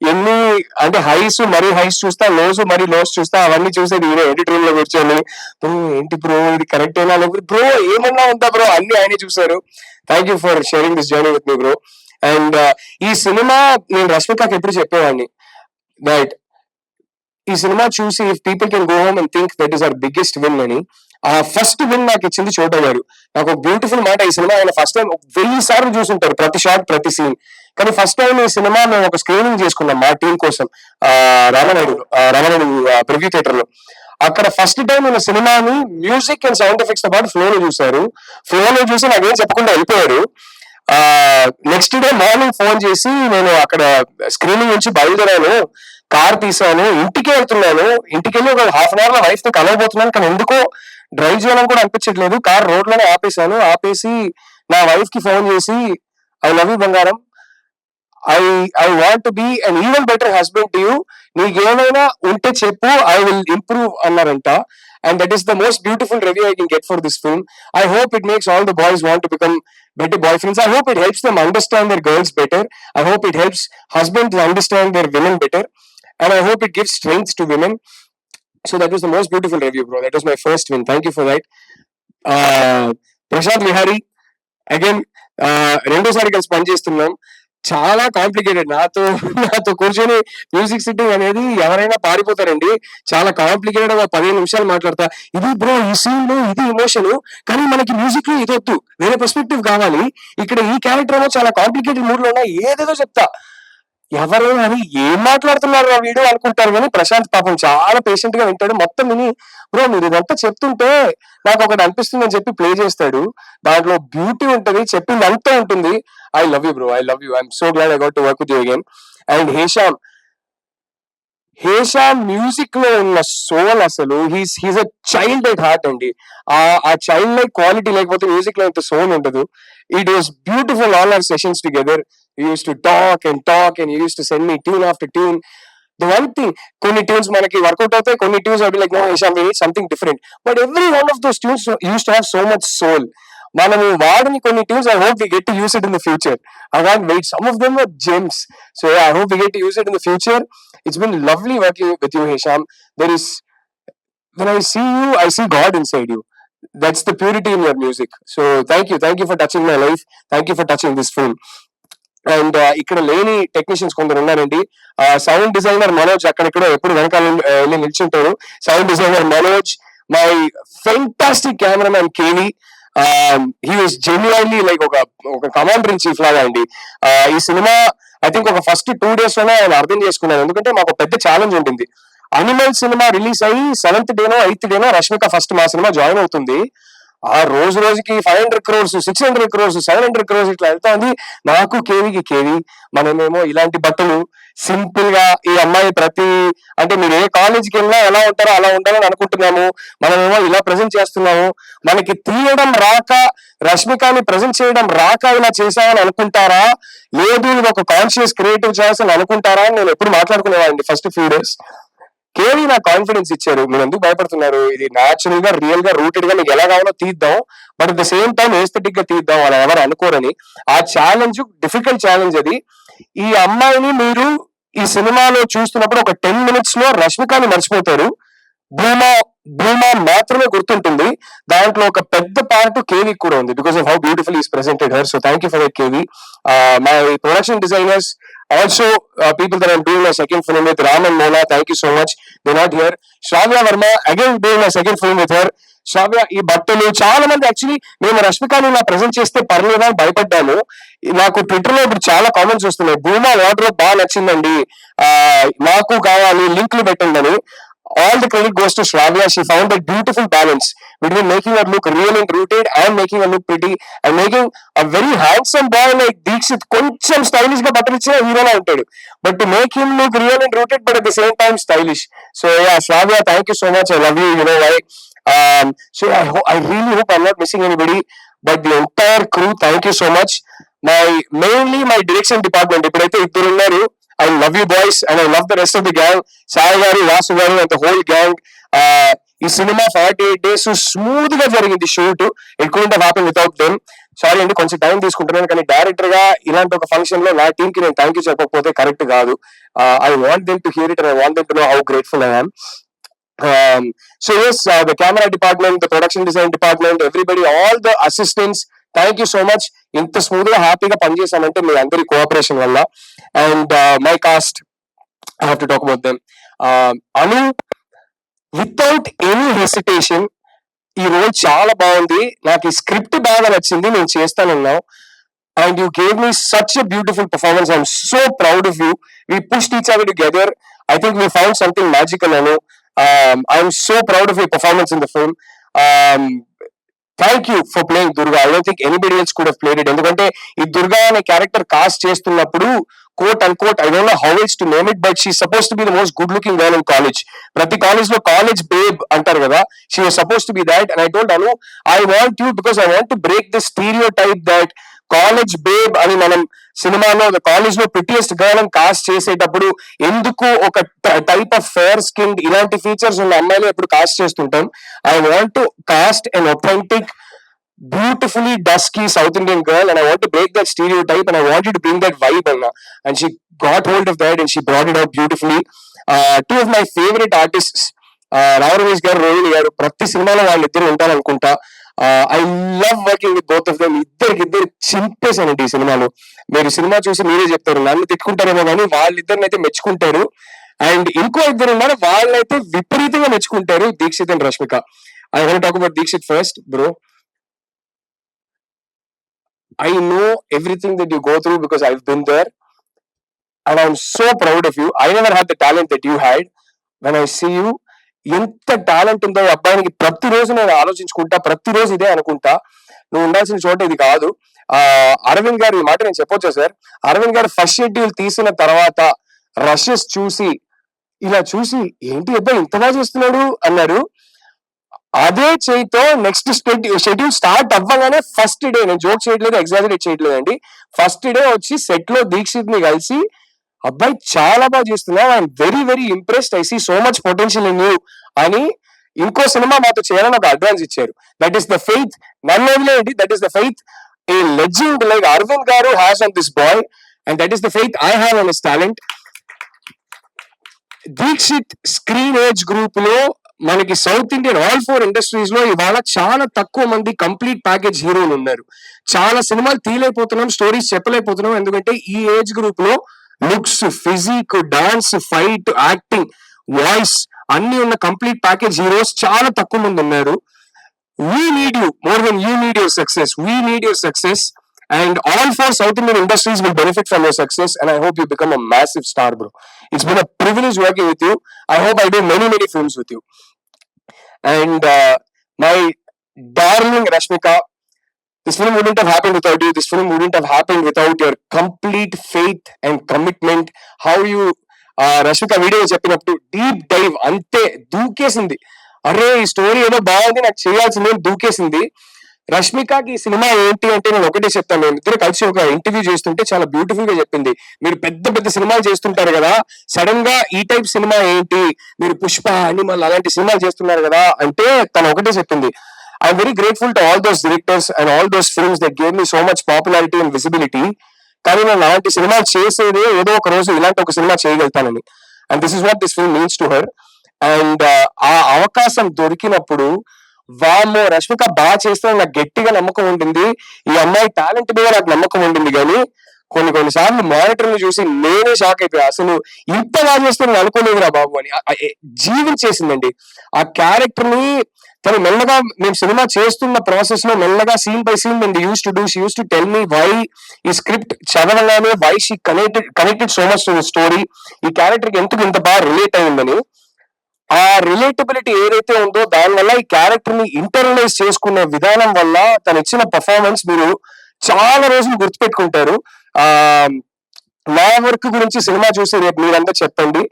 ఎన్ని అంటే హైస్ మరీ హైస్ చూస్తా, లోస్ మరీ లోస్ చూస్తా, అవన్నీ చూసేది ఈయన ఎడిట్ రూమ్ లో కూర్చొని, బ్రో ఏంటి బ్రో ఇది కరెక్ట్ అయినా, లేకపోతే బ్రో ఏమన్నా ఉందా బ్రో, అన్ని ఆయనే చూసారు. Thank you for sharing this journey with me bro. And ఈ సినిమా నేను రష్మికకి ఎప్పుడు చెప్పేవాడిని దట్ ఈ సినిమా చూసి if people can go home and think that is our biggest win అని, ఆ ఫస్ట్ విన్ నాకు ఇచ్చింది చోటా గారు. నాకు ఒక బ్యూటిఫుల్ మాట, ఈ సినిమా ఆయన ఫస్ట్ టైం 1000 సార్లు చూసుంటారు, ప్రతి షాట్ ప్రతి సీన్, కానీ ఫస్ట్ టైం ఈ సినిమా మేము ఒక స్క్రీనింగ్ చేసుకున్నాం మా టీం కోసం రామనాయుడు ప్రివ్యూ థియేటర్ లో. అక్కడ ఫస్ట్ టైం నేను సినిమాని మ్యూజిక్ అండ్ సౌండ్ ఎఫెక్ట్స్ తో పాటు ఫ్లో లో చూసారు. ఫ్లో లో చూసి నాకేం చెప్పకుండా వెళ్ళిపోయారు. నెక్స్ట్ డే మార్నింగ్ ఫోన్ చేసి, నేను అక్కడ స్క్రీనింగ్ నుంచి బయలుదేరాను, కార్ తీసాను, ఇంటికి వెళ్తున్నాను, ఇంటికి వెళ్ళి ఒక హాఫ్ అన్ అవర్ లో వైఫ్ ని కలవబోతున్నాను, కానీ ఎందుకో డ్రైవ్ చేయాలని కూడా అనిపించట్లేదు. కార్ రోడ్ లోనే ఆపేశాను. ఆపేసి నా వైఫ్ కి ఫోన్ చేసి, ఐ లవ్ యూ బంగారం, I want to be an even better husband to you, నీకేమైనా ఉంటే చెప్పు, ఐ విల్ ఇంప్రూవ్ అన్నారంట. And that is the most beautiful review I can get for this film. I hope it makes all the boys want to become better boyfriends. I hope it helps them understand their girls better. I hope it helps husbands understand their women better. And I hope it gives strength to women. So that was the most beautiful review, bro. That was my first win. Thank you for that. Prashant Vihari, again, రెండోసారి కలిసి పనిచేస్తున్నాం. చాలా complicated. నాతో కూర్చొని music sitting అనేది ఎవరైనా పారిపోతారండి. చాలా complicated. 15 నిమిషాలు మాట్లాడతా, ఇది బ్రో ఈ సీన్ లో ఇది ఎమోషన్, కానీ మనకి మ్యూజిక్ లో ఇది వద్దు, వేరే పర్స్పెక్టివ్ కావాలి, ఇక్కడ ఈ క్యారెక్టర్ ఏమో చాలా కాంప్లికేటెడ్ మూడ్ లో ఉన్నా, ఏదేదో చెప్తా. ఎవరు అని ఏం మాట్లాడుతున్నారు ఆ వీడియో అనుకుంటారు, కానీ ప్రశాంత్ పాపం చాలా పేషెంట్ గా వింటాడు. మొత్తం విని, బ్రో మీరు ఇదంతా చెప్తుంటే నాకు ఒకటి అనిపిస్తుంది అని చెప్పి ప్లే చేస్తాడు. దాంట్లో బ్యూటీ ఉంటది, చెప్పింది అంతా ఉంటుంది. I love you bro, I love you. I'm so glad I got to work with you again. And Hesham music లో ఉన్న సోల్, అసలు he's a child at heart అండి. ఆ చైల్డ్ లైక్ క్వాలిటీ లేకపోతే మ్యూజిక్ లో ఇంత సోల్ ఉండదు. It was beautiful all our sessions together. We used to talk and you used to send me tune after tune. The one thing, కొన్ని tunes మనకి work out అవుతాయి, కొన్ని tunes I'll be like, no Hisham, we need something different. But every one of those tunes used to have so much soul. మనము వాడని కొన్ని tunes, I hope we get to use it in the future. I can't wait. Some of them were gems. So yeah, I hope we get to use it in the future. It's been lovely working with you, Hisham. When I see you, I see God inside you. That's the purity in your music. So thank you for touching my life. Thank you for touching this film. And ఇక్కడ లేని technicians కొందరు ఉన్నారండి. Sound designer Manoj అక్కడిక్కడ ఎప్పుడు వెనకాల వెళ్ళి నిల్చుంటారు. Sound designer Manoj, my fantastic cameraman KV, he was genuinely like ఒక కమాండర్ ఇన్ చీఫ్ లాగా అండి. ఈ సినిమా ఐ థింక్ ఒక ఫస్ట్ 2 days లోనే ఆయన అర్థం చేసుకున్నాను, ఎందుకంటే మాకు పెద్ద ఛాలెంజ్ ఉంటుంది. అనిమల్ సినిమా రిలీజ్ అయ్యి 7th డేనో 8th డేనో రష్మిక ఫస్ట్ మా సినిమా జాయిన్ అవుతుంది. ఆ రోజుకి 500 crores, 600 crores, 700 crores ఇట్లా వెళ్తా ఉంది. నాకు కేవీ మనమేమో ఇలాంటి బట్టలు సింపుల్ గా, ఈ అమ్మాయి అంటే మీరు ఏ కాలేజీకి వెళ్ళినా ఎలా ఉంటారో అలా ఉండాలని అనుకుంటున్నాము, మనమేమో ఇలా ప్రజెంట్ చేస్తున్నాము. మనకి తీయడం రాక, రష్మికని ప్రజెంట్ చేయడం రాక ఇలా చేసామని అనుకుంటారా, లేదు ఇది ఒక కాన్షియస్ క్రియేటివ్ చాయిస్ అని అనుకుంటారా అని నేను ఎప్పుడు మాట్లాడుకునేవాడిని ఫస్ట్ ఫ్యూ డేస్. కేవీ నాకు కాన్ఫిడెన్స్ ఇచ్చారు, మీరు ఎందుకు భయపడుతున్నారు, ఇది న్యాచురల్ గా రియల్ గా రూటెడ్ గా మీకు ఎలా కావాలో తీద్దాం, but at the same time aesthetic గా తీద్దాం, అలా ఎవరు అనుకోరని. ఆ ఛాలెంజ్ డిఫికల్ట్ ఛాలెంజ్ అది. ఈ అమ్మాయిని మీరు ఈ సినిమాలో చూస్తున్నప్పుడు ఒక 10 minutes లో రష్మికని మర్చిపోతారు, భూమా భూమా మాత్రమే గుర్తుంటుంది. దాంట్లో ఒక పెద్ద పార్ట్ కేవీ కూడా ఉంది because of how beautiful is presented her. So thank you for that KV. My production designers also people that I'm doing my second film with, Ram and Mona, thank you so much. They're not here. Shravya Verma, again doing my second film with her. శ్రావ్య ఈ బట్టలు చాలా మంది actually మేము రష్మికని ఇలా present చేస్తే పర్లేదా అని భయపడ్డాను. నాకు ట్విట్టర్ లో ఇప్పుడు చాలా కామెంట్స్ వస్తున్నాయి, భూమా వార్డ్రోబ్ బాగా నచ్చిందండి, నాకు కావాలి లింక్లు పెట్టండి అని. All the credit goes to Shravya. She found a beautiful balance between making her look real and rooted and making her look pretty and making a very handsome boy like Deekshit కొంచెం stylish గా బట్టలు ఇచ్చిన హీరోలా ఉంటాడు, but to make him look real and rooted but at the same time stylish. So yeah Shravya, thank you so much. I love you. You know why? So I really hope I'm not missing anybody, but the entire crew, thank you so much. Mainly my direction department, ఇప్పుడైతే ఇద్దరు ఉన్నారు. I love you boys and I love the rest of the gang. Sai గారు, వాసు గారు and the whole gang. ఈ cinema 48 days smooth గా జరిగింది shoot. It couldn't have happen without them. Sorry అండి, కొంచెం టైం తీసుకుంటున్నాను, కానీ డైరెక్టర్ గా ఇలాంటి ఒక ఫంక్షన్ లో నా టీమ్ కి నేను థ్యాంక్ యూ చెప్పకపోతే కరెక్ట్ కాదు. I want them to hear it and I want them to know how grateful I am. So yes, the camera department, the production design department, everybody, all the assistants, thank you so much. ఇంత smooth గా హ్యాపీగా పనిచేసామంటే మీ అందరి cooperation వల్ల. And my cast, I have to talk about them. Anu, without any hesitation ఈ role చాలా బాగుంది, నాకు ఈ స్క్రిప్ట్ బాగా నచ్చింది, నేను చేస్తానన్నావు. And you gave me such a beautiful performance. I'm so proud of you. We pushed each other together. I think we found something magical, Anu. I'm so proud of your performance in the film. Thank you for playing Durga. I don't think anybody else could have played it. ఎందుకంటే ఈ దుర్గా అనే character cast చేస్తున్నప్పుడు quote unquote, I don't know how else to name it, but she's supposed to be the most good looking girl in college. ప్రతి college లో college babe అంటారు కదా, she was supposed to be that. And I told Anu, I want you because I want to break this stereotype that college babe అని మనం సినిమాలో college లో prettiest girl అని cost చేసేటప్పుడు ఎందుకు ఒక టైప్ ఆఫ్ ఫేర్ స్కిన్ ఇలాంటి features ఉన్న అమ్మాయిలు ఎప్పుడు కాస్ట్ చేస్తుంటాం. I want to cost an authentic, beautifully dusky South Indian girl, and I want to break that stereotype and I want you to bring that vibe, Anna. And she got hold of that and she brought it out beautifully. Two of my favorite artists, Rao Ramesh గారు, రోహిణి గారు, ప్రతి సినిమాలో వాళ్ళిద్దరు ఉంటారు అనుకుంటా. I love working with both of them. ఇద్దరు చింపేశానండి ఈ సినిమాలో. మీరు సినిమా చూసి మీరే చెప్తారు, నన్ను తిట్టుకుంటారేమో కానీ వాళ్ళిద్దరినైతే మెచ్చుకుంటారు. అండ్ ఇంకో ఇద్దరు ఉన్నారు, వాళ్ళైతే విపరీతంగా మెచ్చుకుంటారు, Dheekshith and Rashmika. I want talk about Dheekshith first. Bro, I know everything that you go through because I've been there and I'm so proud of you. I never had the talent that you had. When I see you, ఎంత talent ఉందో ఈ అబ్బాయికి ప్రతిరోజు నేను ఆలోచించుకుంటా, ప్రతిరోజు ఇదే అనుకుంటా, నువ్వు ఉండాల్సిన చోట ఇది కాదు. అరవింద్ గారు, ఈ మాట నేను చెప్పొచ్చా సార్? అరవింద్ గారు ఫస్ట్ షెడ్యూల్ తీసిన తర్వాత రషెస్ చూసి ఇలా చూసి ఏంటి అబ్బాయి ఇంత బాగా చేస్తున్నాడు అన్నాడు. అదే చేయితో నెక్స్ట్ షెడ్యూల్ స్టార్ట్ అవ్వగానే ఫస్ట్ డే, నేను జోక్ చేయట్లేదు, ఎగ్జాజరేట్ చేయట్లేదండి, ఫస్ట్ డే వచ్చి సెట్ లో దీక్షిత్ ని కలిసి అబ్బాయి చాలా బాగా చేస్తున్నావు, I'm very very impressed, I see so much potential in you అని ఇంకో సినిమా మాతో చేయాలని ఒక అడ్వాన్స్ ఇచ్చారు. దట్ ఈస్ ద ఫెయిత్, నన్ను వదిలేయండి, that is the faith a legend like Aravind garu has on this boy, and that is the faith I have on his talent. Deekshith screen age group లో మనకి సౌత్ ఇండియన్ ఆల్ 4 ఇండస్ట్రీస్ లో ఇవాళ చాలా తక్కువ మంది complete package హీరోలు ఉన్నారు. చాలా సినిమాలు తీయలేకపోతున్నాం, స్టోరీస్ చెప్పలేకపోతున్నాం, ఎందుకంటే ఈ ఏజ్ గ్రూప్ లో looks, physique, dance, fight, acting, voice అన్ని ఉన్న కంప్లీట్ ప్యాకేజ్ హీరోస్ చాలా తక్కువ మంది ఉన్నారు. We need you more than you need your success. We need your success, and all 4 South Indian industries will benefit from your success, and I hope you become a massive star, bro. It's been a privilege working with you. I hope I do many films with you. And my darling Rashmika, this film wouldn't have happened without you. This film wouldn't have happened without your complete faith and commitment. How you Rashmika video చెప్పినప్పుడు deep dive అంతే దూకేసింది. అరే ఈ story ఏదో బాగుంది, నాకు చేయాల్సింది దూకేసింది. రష్మికకి ఈ cinema ఏంటి అంటే నేను ఒకటే చెప్తాను, మేము ఇద్దరు కలిసి ఒక ఇంటర్వ్యూ చేస్తుంటే చాలా బ్యూటిఫుల్ గా చెప్పింది, మీరు పెద్ద పెద్ద సినిమాలు చేస్తుంటారు కదా, సడన్ గా ఈ టైప్ సినిమా ఏంటి, మీరు పుష్ప, అనిమల్ అలాంటి సినిమాలు చేస్తున్నారు కదా అంటే తను ఒకటే చెప్పింది, I'm very grateful to all those directors and all those films that gave me so much popularity and visibility, కానీ నేను అలాంటి సినిమాలు చేసేదే ఏదో ఒక రోజు ఇలాంటి ఒక సినిమా చేయగలుగుతానని. And this is what this film means to her. And ఆ అవకాశం దొరికినప్పుడు వామ్మో రష్మిక బాగా చేస్తాను నాకు గట్టిగా నమ్మకం ఉంటుంది, ఈ అమ్మాయి టాలెంట్ మీద నాకు నమ్మకం ఉంటుంది. కానీ కొన్నిసార్లు మానిటర్లు చూసి నేనే షాక్ అయిపోయా, అసలు ఇంత బాగా చేస్తాను అనుకోలేదురా బాబు అని. జీవించేసిందండి ఆ క్యారెక్టర్ ని. తను మెల్లగా మేము సినిమా చేస్తున్న ప్రాసెస్ లో మెల్లగా సీన్ బై సీన్ నేను use to do, she use to tell me why ఈ స్క్రిప్ట్ చదవగానే why she connected so much to story, ఈ క్యారెక్టర్ కి ఎందుకు ఇంత బాగా రిలేట్ అయిందని. ఆ రిలేటబిలిటీ ఏదైతే ఉందో దానివల్ల ఈ క్యారెక్టర్ ని ఇంటర్నలైజ్ చేసుకునే విధానం వల్ల తను ఇచ్చిన పర్ఫార్మెన్స్ మీరు చాలా రోజులు గుర్తుపెట్టుకుంటారు. ఆ నా వర్క్ గురించి సినిమా చూసి రేపు మీరంతా చెప్పండి,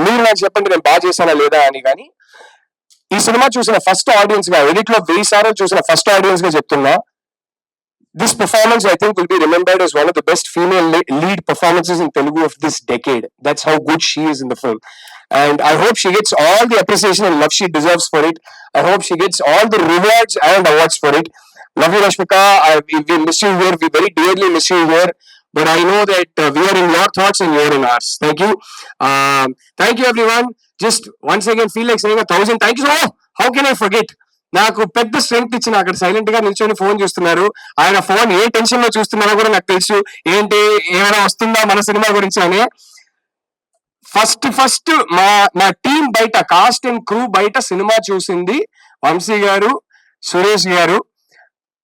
మీరు నాకు చెప్పండి నేను బాగా చేశానా లేదా అని. కానీ ఈ సినిమా చూసిన ఫస్ట్ ఆడియన్స్ గా, ఎడిట్ లో 1000 సార్లు చూసిన ఫస్ట్ ఆడియన్స్ గా చెప్తున్నా, this performance I think will be remembered as one of the best female lead performances in Telugu of this decade. That's how good she is in the film, and I hope she gets all the appreciation and love she deserves for it. I hope she gets all the rewards and awards for it. Love you, Rashmika. We miss you here. We very dearly miss you here. But I know that we are in your thoughts and you are in ours. Thank you. Thank you, everyone. Just once again, feel like saying 1,000 thank you. Oh, how can I forget? నాకు పెద్ద strength ఇచ్చిన అక్కడ silent గా నిల్చొని phone చూస్తున్నారు. ఆయన phone ఏ tension లో చూస్తున్నారో కూడా నాకు తెలుసు. ఏంటి ఏమైనా వస్తుందా మన సినిమా గురించి అని. ఫస్ట్ మా టీం బయట, కాస్ట్ అండ్ క్రూ బయట సినిమా చూసింది వంశీ గారు, సురేష్ గారు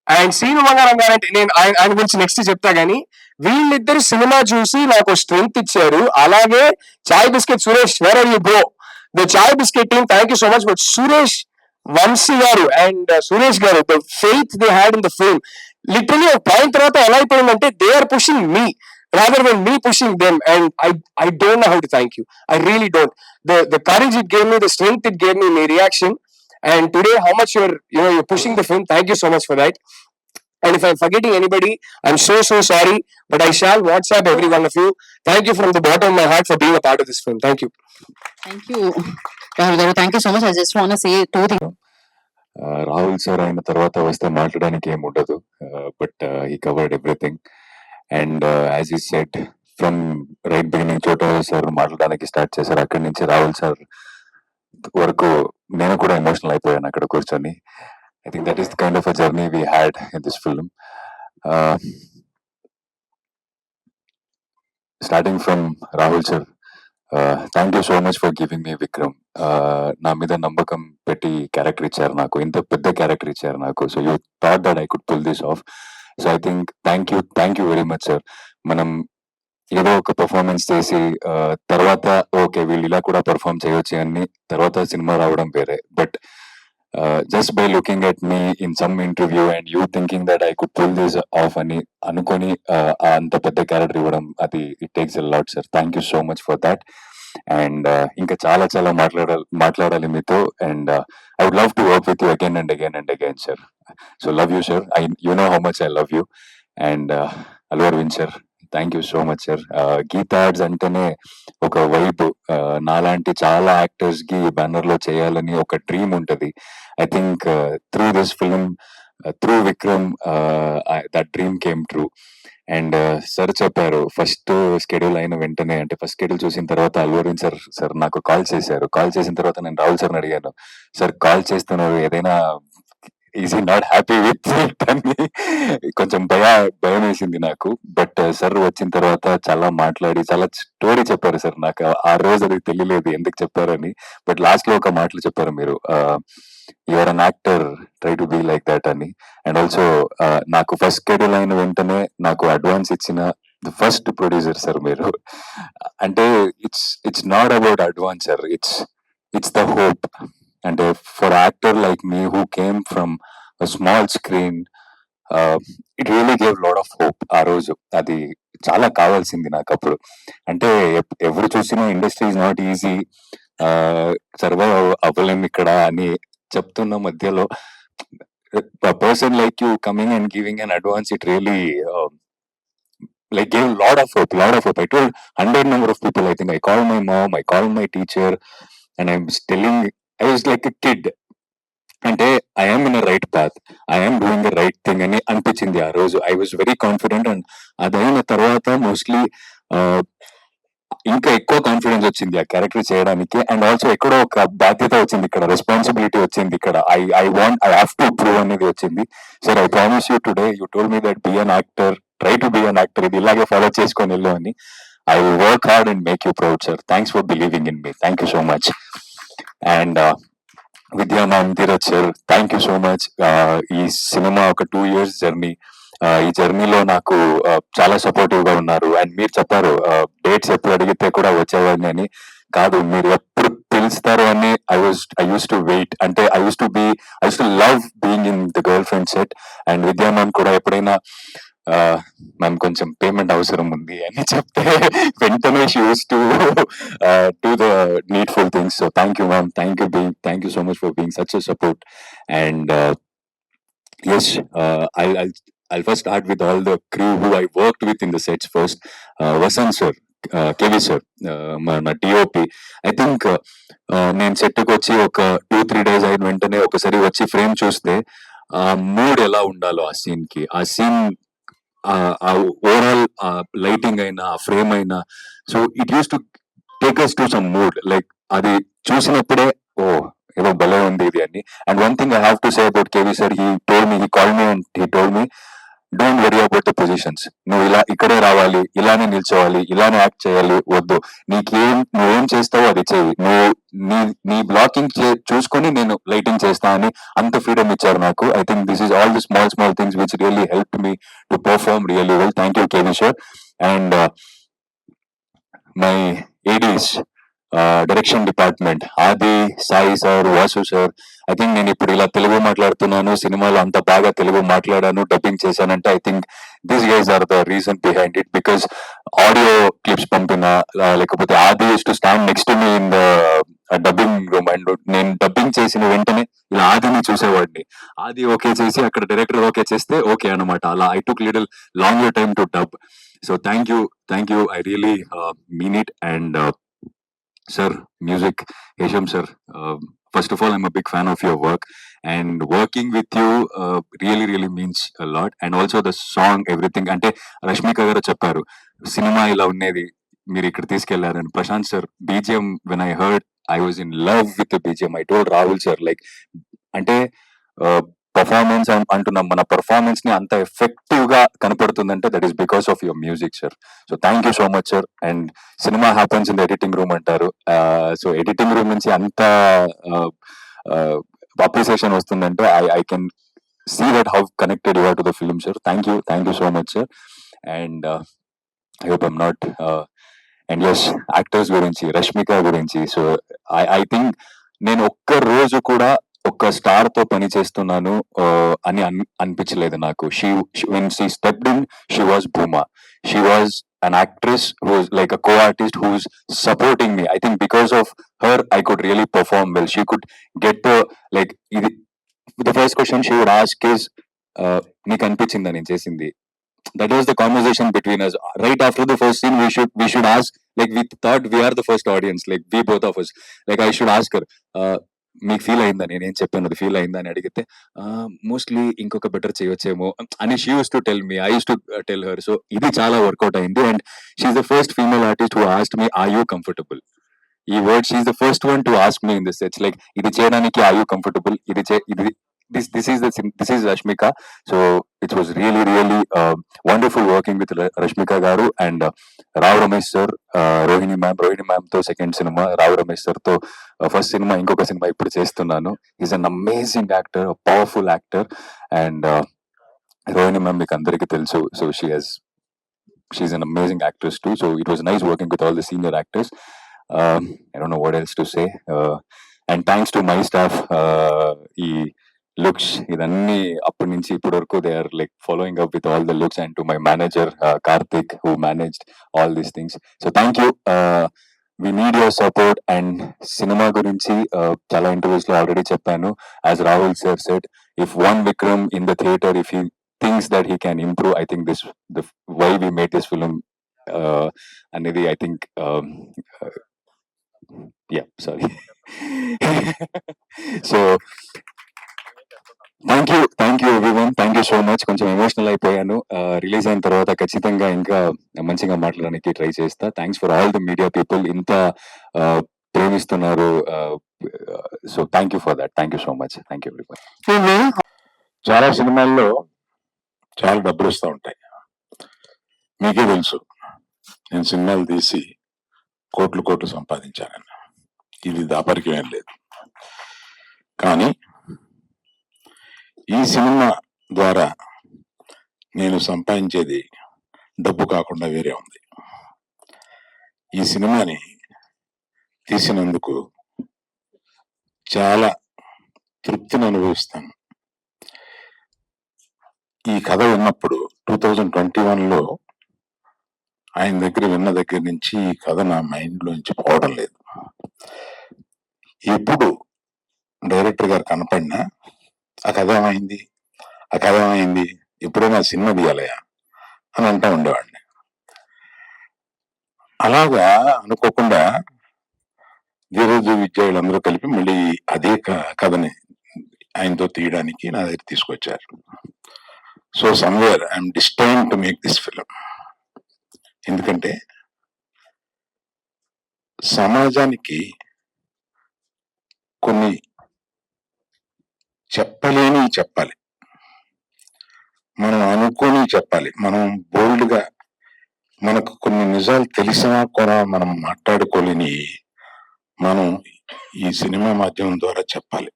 అండ్ శ్రీను బంగారం గారు. అంటే నేను ఆయన గురించి నెక్స్ట్ చెప్తా గానీ వీళ్ళిద్దరు సినిమా చూసి నాకు స్ట్రెంగ్త్ ఇచ్చారు. అలాగే chai biscuit Suresh, where are you bro? The chai biscuit team, thank you so much. But Suresh, Vamshi garu and Suresh garu, the faith they had in the film, literally ఒక పాయింట్ తర్వాత ఎలా అయిపోయిందంటే they are pushing me rather than me pushing them, and I don't know how to thank you. I really don't. The courage it gave me, the strength it gave me, my reaction, and today how much you're pushing the film. Thank you so much for that. And if I'm forgetting anybody, I'm so sorry, but I shall WhatsApp every one of you. Thank you from the bottom of my heart for being a part of this film. Thank you. Thank you, Rahul garu. Thank you so much. I just want to say two things. Rahul sir అయిన తర్వాత వస్తే మాట్లాడడానికి ఏమి ఉండదు, but he covered everything. And as ఈ said from right beginning చోటా sir మాట్లాడడానికి start చేశారు, అక్కడి నుంచి రాహుల్ సార్ వరకు నేను కూడా ఎమోషనల్ అయిపోయాను అక్కడ కూర్చొని. I think that is the kind of a journey we had in this film. Starting from Rahul sir, thank you so much for giving me Vikram. నా మీద నమ్మకం పెట్టి క్యారెక్టర్ ఇచ్చారు నాకు, ఇంత పెద్ద క్యారెక్టర్ ఇచ్చారు నాకు. So you thought that I could pull this off. So I think thank you very much sir. మనం ఏదో ఒక పర్ఫార్మెన్స్ చేసి తర్వాత ఓకే వీళ్ళు ఇలా కూడా పర్ఫార్మ్ చేయొచ్చు అని తర్వాత సినిమా రావడం వేరే. But just by looking at me in some interview and you thinking that I could pull this off అని అనుకొని అంత పెద్ద క్యారెక్టర్ ఇవ్వడం, అది it takes a lot sir. Thank you so much for that. And ఇంకా చాలా మాట్లాడాలి మీతో. And I would love to work with you again and again sir. So love you sir. You know how much I love you. And Allu Arvind sir, thank you so much sir. Geetha arts అంటేనే ఒక vibe. నాలాంటి చాలా actors కి banner లో చేయాలని ఒక dream ఉంటది. I think through this film, through Vikram, that dream came true. And sir చెప్పారు ఫస్ట్ స్కెడ్యూల్ అయిన వెంటనే, అంటే ఫస్ట్ స్కెడ్యూల్ చూసిన తర్వాత అల్లు అరవింద్ సార్ నాకు కాల్ చేశారు. కాల్ చేసిన తర్వాత నేను రాహుల్ సార్ని అడిగాను, సార్ కాల్ చేస్తున్నారు ఏదైనా is not happy with it అని. కొంచెం భయం వేసింది నాకు. బట్ సార్ వచ్చిన తర్వాత చాలా మాట్లాడి చాలా స్టోరీ చెప్పారు సార్. నాకు ఆ రోజు అది తెలియలేదు ఎందుకు చెప్పారని. బట్ లాస్ట్ లో ఒక మాటలు చెప్పారు మీరు, you are an actor, try to be like that అని. అండ్ ఆల్సో నాకు ఫస్ట్ స్కెడ్యూల్ అయిన వెంటనే నాకు అడ్వాన్స్ ఇచ్చిన ది ఫస్ట్ ప్రొడ్యూసర్ సార్ మీరు. అంటే it's not about advance sir, it's the hope. అంటే for actor like me who came from small screen, it really gave lot of hope ఆ రోజు. అది చాలా కావాల్సింది నాకు అప్పుడు. అంటే ఎవరు చూసినా industry is not easy, survive అవ్వలేము ఇక్కడ అని చెప్తున్న మధ్యలో person like you coming and giving an advance, it really like gave lot of hope. I told 100 number of people. I think I called my mom, I called my teacher, and I was like a kid. అంటే I am in a right path, I am doing the right thing అని అనిపించింది ఆ రోజు. I was very confident. And అదైన తర్వాత mostly ఇంకా ఎక్కువ confidence వచ్చింది ఆ క్యారెక్టర్ చేయడానికి, అండ్ ఆల్సో ఎక్కడో ఒక బాధ్యత వచ్చింది ఇక్కడ, రెస్పాన్సిబిలిటీ వచ్చింది ఇక్కడ. ఐ హావ్ టు ప్రూవ్ అనేది వచ్చింది. Sir, I promise you today, you told me that be an actor, try to be an actor, ఇది ఇలాగే ఫాలో చేసుకొని వెళ్ళు అని. I will work hard and make you proud sir. Thanks for believing in me. Thank you so much. And Vidya ma'am, Dheeraj sir, thank you so much. ఈ సినిమా ఒక 2 years journey. ఈ జర్నీలో నాకు చాలా సపోర్టివ్ గా ఉన్నారు. అండ్ మీరు చెప్పారు డేట్స్ ఎప్పుడు అడిగితే కూడా వచ్చేవాడిని అని. కాదు, మీరు ఎప్పుడు పిలుస్తారు అని ఐ యూస్ టు వెయిట్. అంటే I use to love being in the girl friend set. And Vidya ma'am కూడా ఎప్పుడైనా మ్యామ్ కొంచెం పేమెంట్ అవసరం ఉంది అని చెప్తే వెంటనే she use to do the needful things. So thank you ma'am, thank you so much for being such a support. And yes, I'll first start with all the crew who I worked with in the sets first. Vasan sir, KV sir, మన DOP. I think నేను సెట్కి వచ్చి ఒక 2-3 days అయిన వెంటనే ఒకసారి వచ్చి frame చూస్తే మూడ్ ఎలా ఉండాలో ఆ సీన్ కి, ఆ సీన్ ఓవరాల్ లైటింగ్ అయినా ఫ్రేమ్ అయినా, so it used to take us to some mood. Like అది చూసినప్పుడే ఓ ఏదో భలే ఉంది ఇది అని. And one thing I have to say about KV sir, he called me and he told me, don't worry about the positions. నువ్వు ఇలా ఇక్కడే రావాలి, ఇలానే నిల్చోవాలి, ఇలానే యాక్ట్ చేయాలి, వద్దు. నువ్వేం చేస్తావో అది చేయి, నువ్వు నీ బ్లాకింగ్ చూసుకొని నేను లైటింగ్ చేస్తా అని అంత ఫ్రీడమ్ ఇచ్చారు నాకు. I think this is all the small things which really help me to perform really well. Thank you KV sir. And my ADs, direction department, Aadi, Sai sir, Vasu sir. I think నేను ఇప్పుడు ఇలా తెలుగు మాట్లాడుతున్నాను, సినిమాలో అంత బాగా తెలుగు మాట్లాడాను, డబ్బింగ్ చేశానంటే I think these guys are the reason behind it. Because audio clips పంపిన, లేకపోతే Aadi use to stand next me in the dubbing room. And నేను డబ్బింగ్ చేసిన వెంటనే ఇలా ఆదిని చూసేవాడిని. ఆది ఓకే చేసి అక్కడ డైరెక్టర్ ఓకే చేస్తే ఓకే అనమాట. అలా I took little longer time to dub. So thank you, I really mean it. And sir, music, Hesham sir, first of all, I'm a big fan of your work, and working with you really means a lot. And also the song, everything. Ante Rashmika garu chepparu cinema ila unnedi, మీరు ఇక్కడ తీసుకెళ్లారని. Prashanth sir BGM, when I heard, I was in love with the BGM. I told Rahul sir, like, అంటే performance అంటున్నాం, మన performance ని అంత effective గా కనపడుతుందంటే that is because of your music sir. So thank you so much sir. And సినిమా happens in the editing room అంటారు. So editing room నుంచి అంత అప్రిసియేషన్ వస్తుందంటే I can see that how connected you are to the film sir. Thank you so much sir. And I hope I'm not and ఎస్, actors గురించి, రష్మిక గురించి. So I think నేను ఒక్క రోజు కూడా ఒక్క స్టార్ తో పని చేస్తున్నాను అని అనిపించలేదు నాకు. when she stepped in, she was Bhuma. She was an actress who was like a co-artist who's supporting me. I think because of her, I could really perform well. She could get the, like, the first question she would ask is, నీకు అనిపించిందా నేను చేసింది? That was the conversation between us. Right after the first scene, we should ask, like, we thought we are the first audience, like we both of us. Like, I should ask her, మీకు feel అయిందా నేనేం చెప్పాను, అది feel అయిందా అని అడిగితే mostly ఇంకొక better చేయొచ్చేమో అని she use to tell me, I use to tell her. So ఇది చాలా వర్కౌట్ అయింది. And she's the first female artist who asked me, are you comfortable? ఈ word, she's the first one to ask me in this sets, like ఇది చేయడానికి are you comfortable, this is Rashmika. So it was really wonderful working with Rashmika garu. And Rao Ramesh sir, Rohini ma'am to second cinema, Rao Ramesh sir to first cinema, inkoka cinema ippudu chestunnanu. He's an amazing actor, a powerful actor. And Rohini ma'am meeku andariki telusu, so she's an amazing actress too. So it was nice working with all the senior actors. I don't know what else to say. And thanks to my staff, ఈ looks ఇదన్నీ అప్పటి నుంచి ఇప్పటి వరకు they are like following up with all the looks. And to my manager Karthik, who managed all these things. So thank you. We need your support. And cinema గురించి చాలా interviews లో already చెప్పాను. As Rahul sir said, if one Vikram in the theatre, if he thinks that he can improve, I think this the way we made this film అనేది, I think yeah, sorry. So thank you everyone, thank you so much. కొంచెం emotional అయిపోయాను. Release అయిన తర్వాత ఖచ్చితంగా ఇంకా మంచిగా మాట్లాడడానికి try చేస్తా. Thanks for all the media people, ఇంత ప్రేమిస్తున్నారు. So thank you for that, thank you so much, thank you everyone. చాలా సినిమాల్లో చాలా డబ్బులు వస్తూ ఉంటాయి. మీకే తెలుసు, నేను సినిమాలు తీసి కోట్లు సంపాదించానన్న. ఇది దాపరికం ఏం లేదు. కానీ ఈ సినిమా ద్వారా నేను సంపాదించేది డబ్బు కాకుండా వేరే ఉంది. ఈ సినిమాని తీసినందుకు చాలా తృప్తిని అనుభవిస్తాను. ఈ కథ విన్నప్పుడు 2021లో ఆయన దగ్గర విన్న దగ్గర నుంచి ఈ కథ నా మైండ్ లోంచి పోవడం లేదు. ఎప్పుడు డైరెక్టర్ గారు కనపడినా ఆ కథ ఏమైంది, ఎప్పుడైనా సినిమా తీయాలయా అని అంటూ ఉండేవాడిని. అలాగా అనుకోకుండా ధీరజ్ విద్య వీళ్ళందరూ కలిపి మళ్ళీ అదే కథని ఆయనతో తీయడానికి నా దగ్గర తీసుకొచ్చారు. So somewhere I'm destined to make this film. ఎందుకంటే సమాజానికి కొన్ని చెప్పాలి, మనం అనుకోని చెప్పాలి, మనం బోల్డ్ గా మనకు కొన్ని నిజాలు తెలిసినా కూడా మనం మాట్లాడుకోలేని మనం ఈ సినిమా మాధ్యమం ద్వారా చెప్పాలి.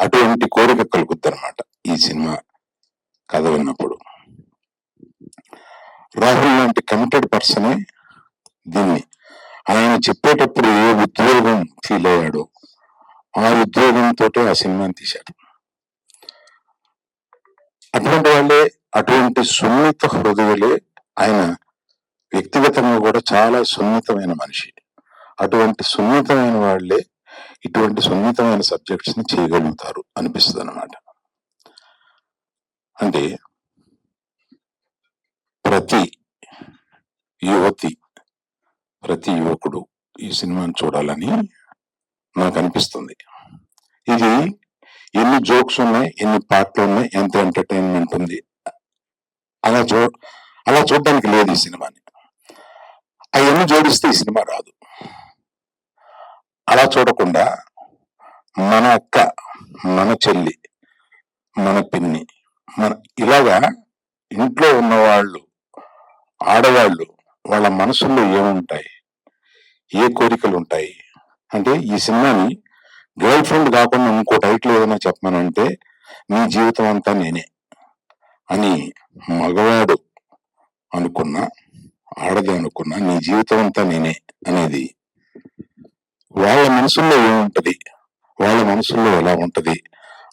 అటువంటి కోరిక కలుగుద్ది అనమాట ఈ సినిమా కథ విన్నప్పుడు. రాహుల్ లాంటి కమిటెడ్ పర్సనే దీన్ని ఆయన చెప్పేటప్పుడు ఏ ఉద్యోగం ఫీల్ అయ్యాడో ఆ ఉద్యోగంతో ఆ సినిమాని తీశాడు. అటువంటి వాళ్ళే, అటువంటి సున్నిత హృదయులే ఆయన. వ్యక్తిగతంగా కూడా చాలా సున్నితమైన మనిషి. అటువంటి సున్నితమైన వాళ్ళే ఇటువంటి సున్నితమైన సబ్జెక్ట్స్ ని చేయగలుగుతారు అనిపిస్తుంది అన్నమాట. అంటే ప్రతి యువతి, ప్రతి యువకుడు ఈ సినిమాని చూడాలని నాకు అనిపిస్తుంది. ఇది ఎన్ని జోక్స్ ఉన్నాయి, ఎన్ని పాటలు ఉన్నాయి, ఎంత ఎంటర్టైన్మెంట్ ఉంది, అలా చూడడానికి లేదు ఈ సినిమాని. అవన్నీ జోడిస్తే ఈ సినిమా రాదు. అలా చూడకుండా మన అక్క, మన చెల్లి, మన పిన్ని, ఇలాగా ఇంట్లో ఉన్నవాళ్ళు, ఆడవాళ్ళు, వాళ్ళ మనసుల్లో ఏముంటాయి, ఏ కోరికలు ఉంటాయి అంటే ఈ సినిమాని గర్ల్ ఫ్రెండ్ కాకుండా ఇంకో టైటిల్ ఏదైనా చెప్పమనంటే నీ జీవితం అంతా నేనే అని మగవాడు అనుకున్నా, ఆడది అనుకున్నా నీ జీవితం అంతా నేనే అనేది వాళ్ళ మనసుల్లో ఏముంటది, వాళ్ళ మనసుల్లో ఎలా ఉంటది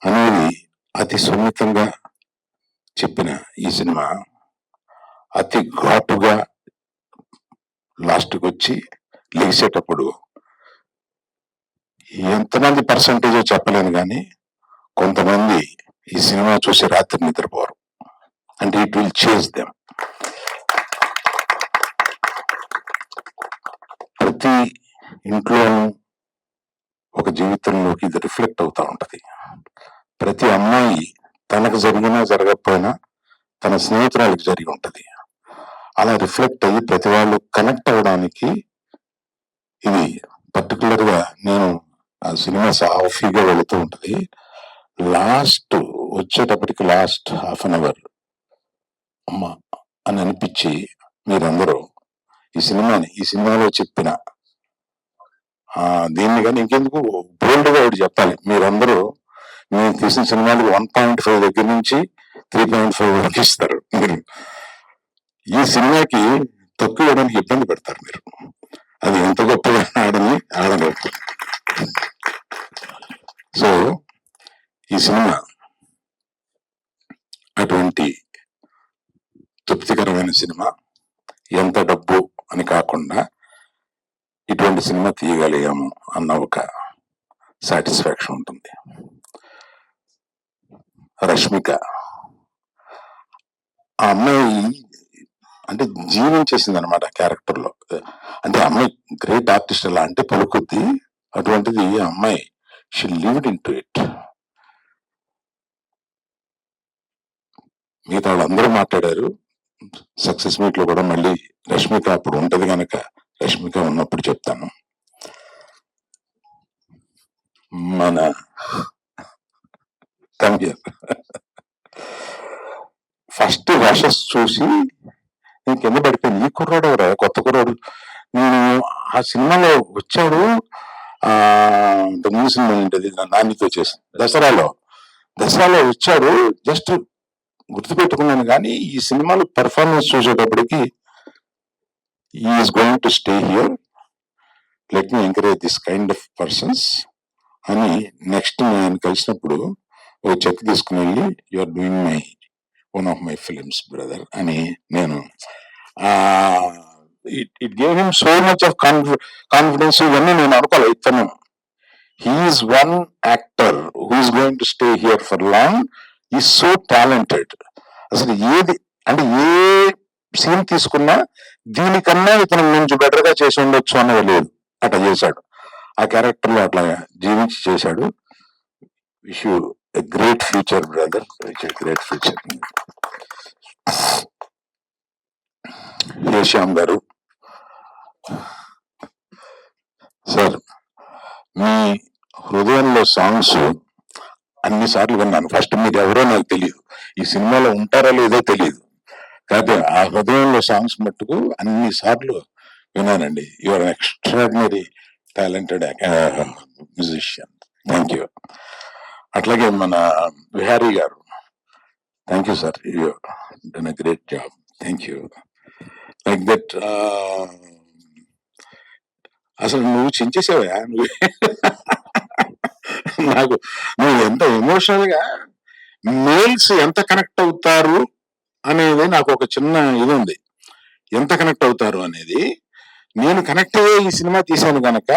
అనేది అతి సున్నితంగా చెప్పిన ఈ సినిమా అతి ఘాటుగా లాస్ట్కి వచ్చి లేచేటప్పుడు ఎంతమంది పర్సంటేజో చెప్పలేను కానీ కొంతమంది ఈ సినిమా చూసి రాత్రి నిద్రపోరు. అంటే ఇట్ విల్ చేంజ్ దెమ్. ప్రతి ఇంట్లోనూ ఒక జీవితంలోకి ఇది రిఫ్లెక్ట్ అవుతా ఉంటది. ప్రతి అమ్మాయి తనకు జరిగినా జరగకపోయినా తన స్నేహితురాలకు జరిగి ఉంటది. అలా రిఫ్లెక్ట్ అయ్యి ప్రతి వాళ్ళు కనెక్ట్ అవ్వడానికి ఇది పర్టికులర్ గా నేను ఆ సినిమా సాఫీగా వెళుతూ ఉంటది. లాస్ట్ వచ్చేటప్పటికి లాస్ట్ హాఫ్ అన్ అవర్ అమ్మా అని అనిపించి మీరందరూ ఈ సినిమాలో చెప్పిన దీన్ని కానీ ఇంకెందుకు బోల్డ్ గా ఒకటి చెప్పాలి. మీరందరూ మేము తీసిన సినిమాలకు 1.5 దగ్గర నుంచి 3.5 వరకు ఇస్తారు. మీరు ఈ సినిమాకి తక్కువ ఇవ్వడానికి ఇబ్బంది పెడతారు మీరు. అది ఎంత గొప్పగా ఆడలేదు. సో ఈ సినిమా అటువంటి తృప్తికరమైన సినిమా. ఎంత డబ్బు అని కాకుండా ఇటువంటి సినిమా తీయగలిగాము అన్న ఒక సాటిస్ఫాక్షన్ ఉంటుంది. రష్మిక ఆ అమ్మాయి అంటే జీవించేసింది అనమాట క్యారెక్టర్ లో. అంటే అమ్మాయి గ్రేట్ ఆర్టిస్ట్ అలా అంటే పలుకుద్ది. అటువంటిది అమ్మాయి she lived in to it. మిగతా వాళ్ళందరూ మాట్లాడారు. సక్సెస్ మీట్ లో కూడా మళ్ళీ రష్మిక అప్పుడు ఉంటది కనుక రష్మిక ఉన్నప్పుడు చెప్తాను. మన ఫస్ట్ రషెస్ చూసి నేను కింద పడిపోయింది. ఈ కుర్రాడు ఎవరా, కొత్త కుర్రాడు. నేను ఆ సినిమాలో వచ్చాడు. ముందు సినిమా ఉంటుంది నానితో చేసి దసరాలో వచ్చాడు. జస్ట్ గుర్తుపెట్టుకున్నాను, కానీ ఈ సినిమాలో పెర్ఫార్మెన్స్ చూసేటప్పటికి is going to stay here, let me encourage this kind of persons అని నెక్స్ట్ నేను కలిసినప్పుడు ఓ చెక్ తీసుకుని వెళ్ళి you are doing my one of my films brother అని నేను it gave him so much of confidence. ఇవన్నీ నేను అనుకోవాలి. ఇతను he's one actor who is going to stay here for long. Is so talented. అసలు ఏది అంటే ఏ సీన్ తీసుకున్నా దీనికన్నా ఇతను కొంచెం బెటర్ గా చేసి ఉండొచ్చు అన్నది లేదు. అట్లా చేశాడు. ఆ క్యారెక్టర్ లో అట్లా జీవించి చేశాడు. Wish you a great future brother, great future. Shyam గారు సార్, మీ హృదయంలో సాంగ్స్ అన్నిసార్లు విన్నాను. ఫస్ట్ మీరు ఎవరో నాకు తెలియదు, ఈ సినిమాలో ఉంటారో లేదో తెలియదు, కాకపోతే ఆ హృదయంలో సాంగ్స్ మట్టుకు అన్ని సార్లు విన్నానండి. Your extraordinary talented musician. Thank you. అట్లాగే మన విహారీ గారు, thank you sir, you done a great job. Thank you. Like that అసలు నువ్వు చించేసావా నువ్వు నాకు నువ్వు ఎంత ఎమోషనల్ గా మేల్స్ ఎంత కనెక్ట్ అవుతారు అనేది నాకు ఒక చిన్న ఇది ఉంది. ఎంత కనెక్ట్ అవుతారు అనేది నేను కనెక్ట్ అయ్యే ఈ సినిమా తీశాను గనక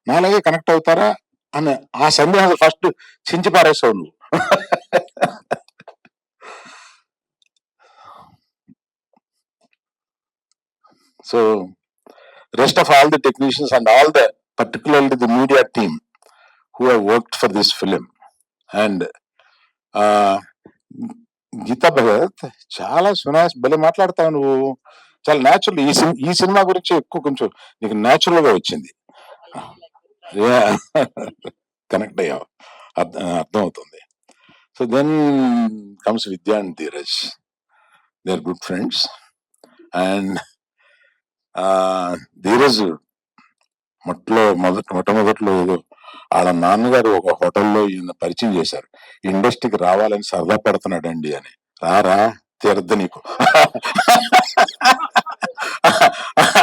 నాలాగే కనెక్ట్ అవుతారా అన్న ఆ సందేహం ఫస్ట్ చించి పారేసావు నువ్వు. So rest of all the technicians and all the particularly the media team who have worked for this film, and Geetha Bhagat చాలా సునాస్ భలే మాట్లాడతావు నువ్వు. చాలా న్యాచురల్. ఈ సినిమా గురించి ఎక్కువ కొంచెం నీకు న్యాచురల్ గా వచ్చింది. కనెక్ట్ అయ్యావు, అర్థం అవుతుంది. So then comes Vidya and Dheeraj. They are good friends. And Dheeraj మొట్టమొదట్లో ఏదో వాళ్ళ నాన్నగారు ఒక హోటల్లో ఈయన పరిచయం చేశారు. ఇండస్ట్రీకి రావాలని సరదా పడుతున్నాడండి అని. రారా తీరద్దు నీకు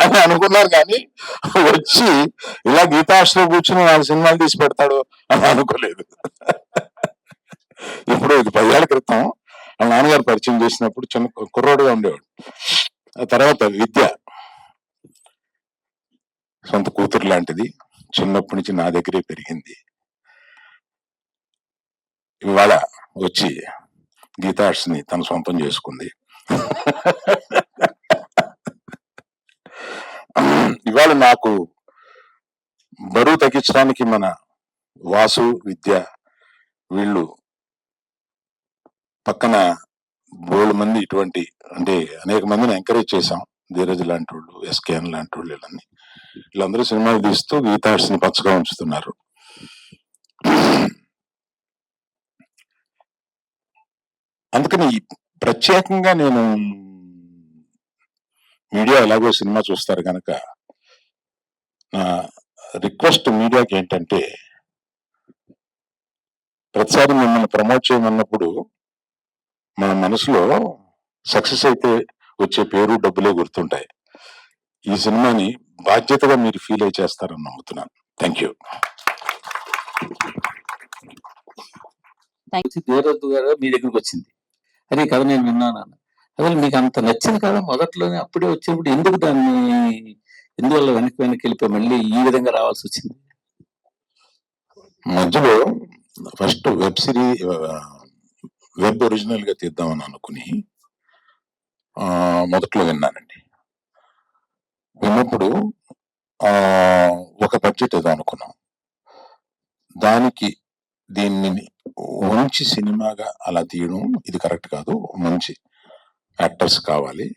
అని అనుకున్నారు, కానీ వచ్చి ఇలా గీతాశ్లో కూర్చుని 4 సినిమాలు తీసి పెడతాడు అని అనుకోలేదు. ఇప్పుడు ఇది 10 ఏళ్ల క్రితం వాళ్ళ నాన్నగారు పరిచయం చేసినప్పుడు చిన్న కుర్రోడుగా ఉండేవాడు. ఆ తర్వాత విద్య సొంత కూతురు లాంటిది, చిన్నప్పటి నుంచి నా దగ్గరే పెరిగింది. ఇవాళ వచ్చి గీతా ఆర్ట్స్ ని తన సొంతం చేసుకుంది. ఇవాళ నాకు బరువు తగ్గించడానికి మన వాసు, విద్య వీళ్ళు పక్కన బోల్డ్ మంది ఇటువంటి అంటే అనేక మందిని ఎంకరేజ్ చేశాం. ధీరజ్ లాంటి వాళ్ళు, ఎస్కేఎన్ లాంటి వాళ్ళు, వీళ్ళందరూ సినిమాలు తీస్తూ గీతా ఆర్ట్స్ ని పచ్చగా ఉంచుతున్నారు. అందుకని ప్రత్యేకంగా నేను మీడియా ఎలాగో సినిమా చూస్తారు కనుక నా రిక్వెస్ట్ మీడియాకి ఏంటంటే, ప్రతిసారి మిమ్మల్ని ప్రమోట్ చేయమన్నప్పుడు మన మనసులో సక్సెస్ అయితే వచ్చే పేరు, డబ్బులే గుర్తుంటాయి. ఈ సినిమాని బాధ్యతగా మీరు ఫీల్ అయి చేస్తారని నమ్ముతున్నాను. Thank you. ధీరజ్ గారు మీ దగ్గరికి వచ్చింది, అదే కథ నేను విన్నాను. అసలు మీకు అంత నచ్చిన కథ మొదట్లోనే అప్పుడే వచ్చినప్పుడు ఎందుకు దాన్ని ఎందువల్ల వెనక్కి వెళ్ళిపోయి మళ్ళీ ఈ విధంగా రావాల్సి వచ్చింది? మధ్యలో ఫస్ట్ వెబ్ ఒరిజినల్ గా తీద్దామని అనుకుని మొదట్లో విన్నానండి. విన్నప్పుడు ఒక బడ్జెట్ ఏదో అనుకున్నాం. దానికి దీన్ని మంచి సినిమాగా అలా తీయడం ఇది కరెక్ట్ కాదు. మంచి యాక్టర్స్ కావాలి,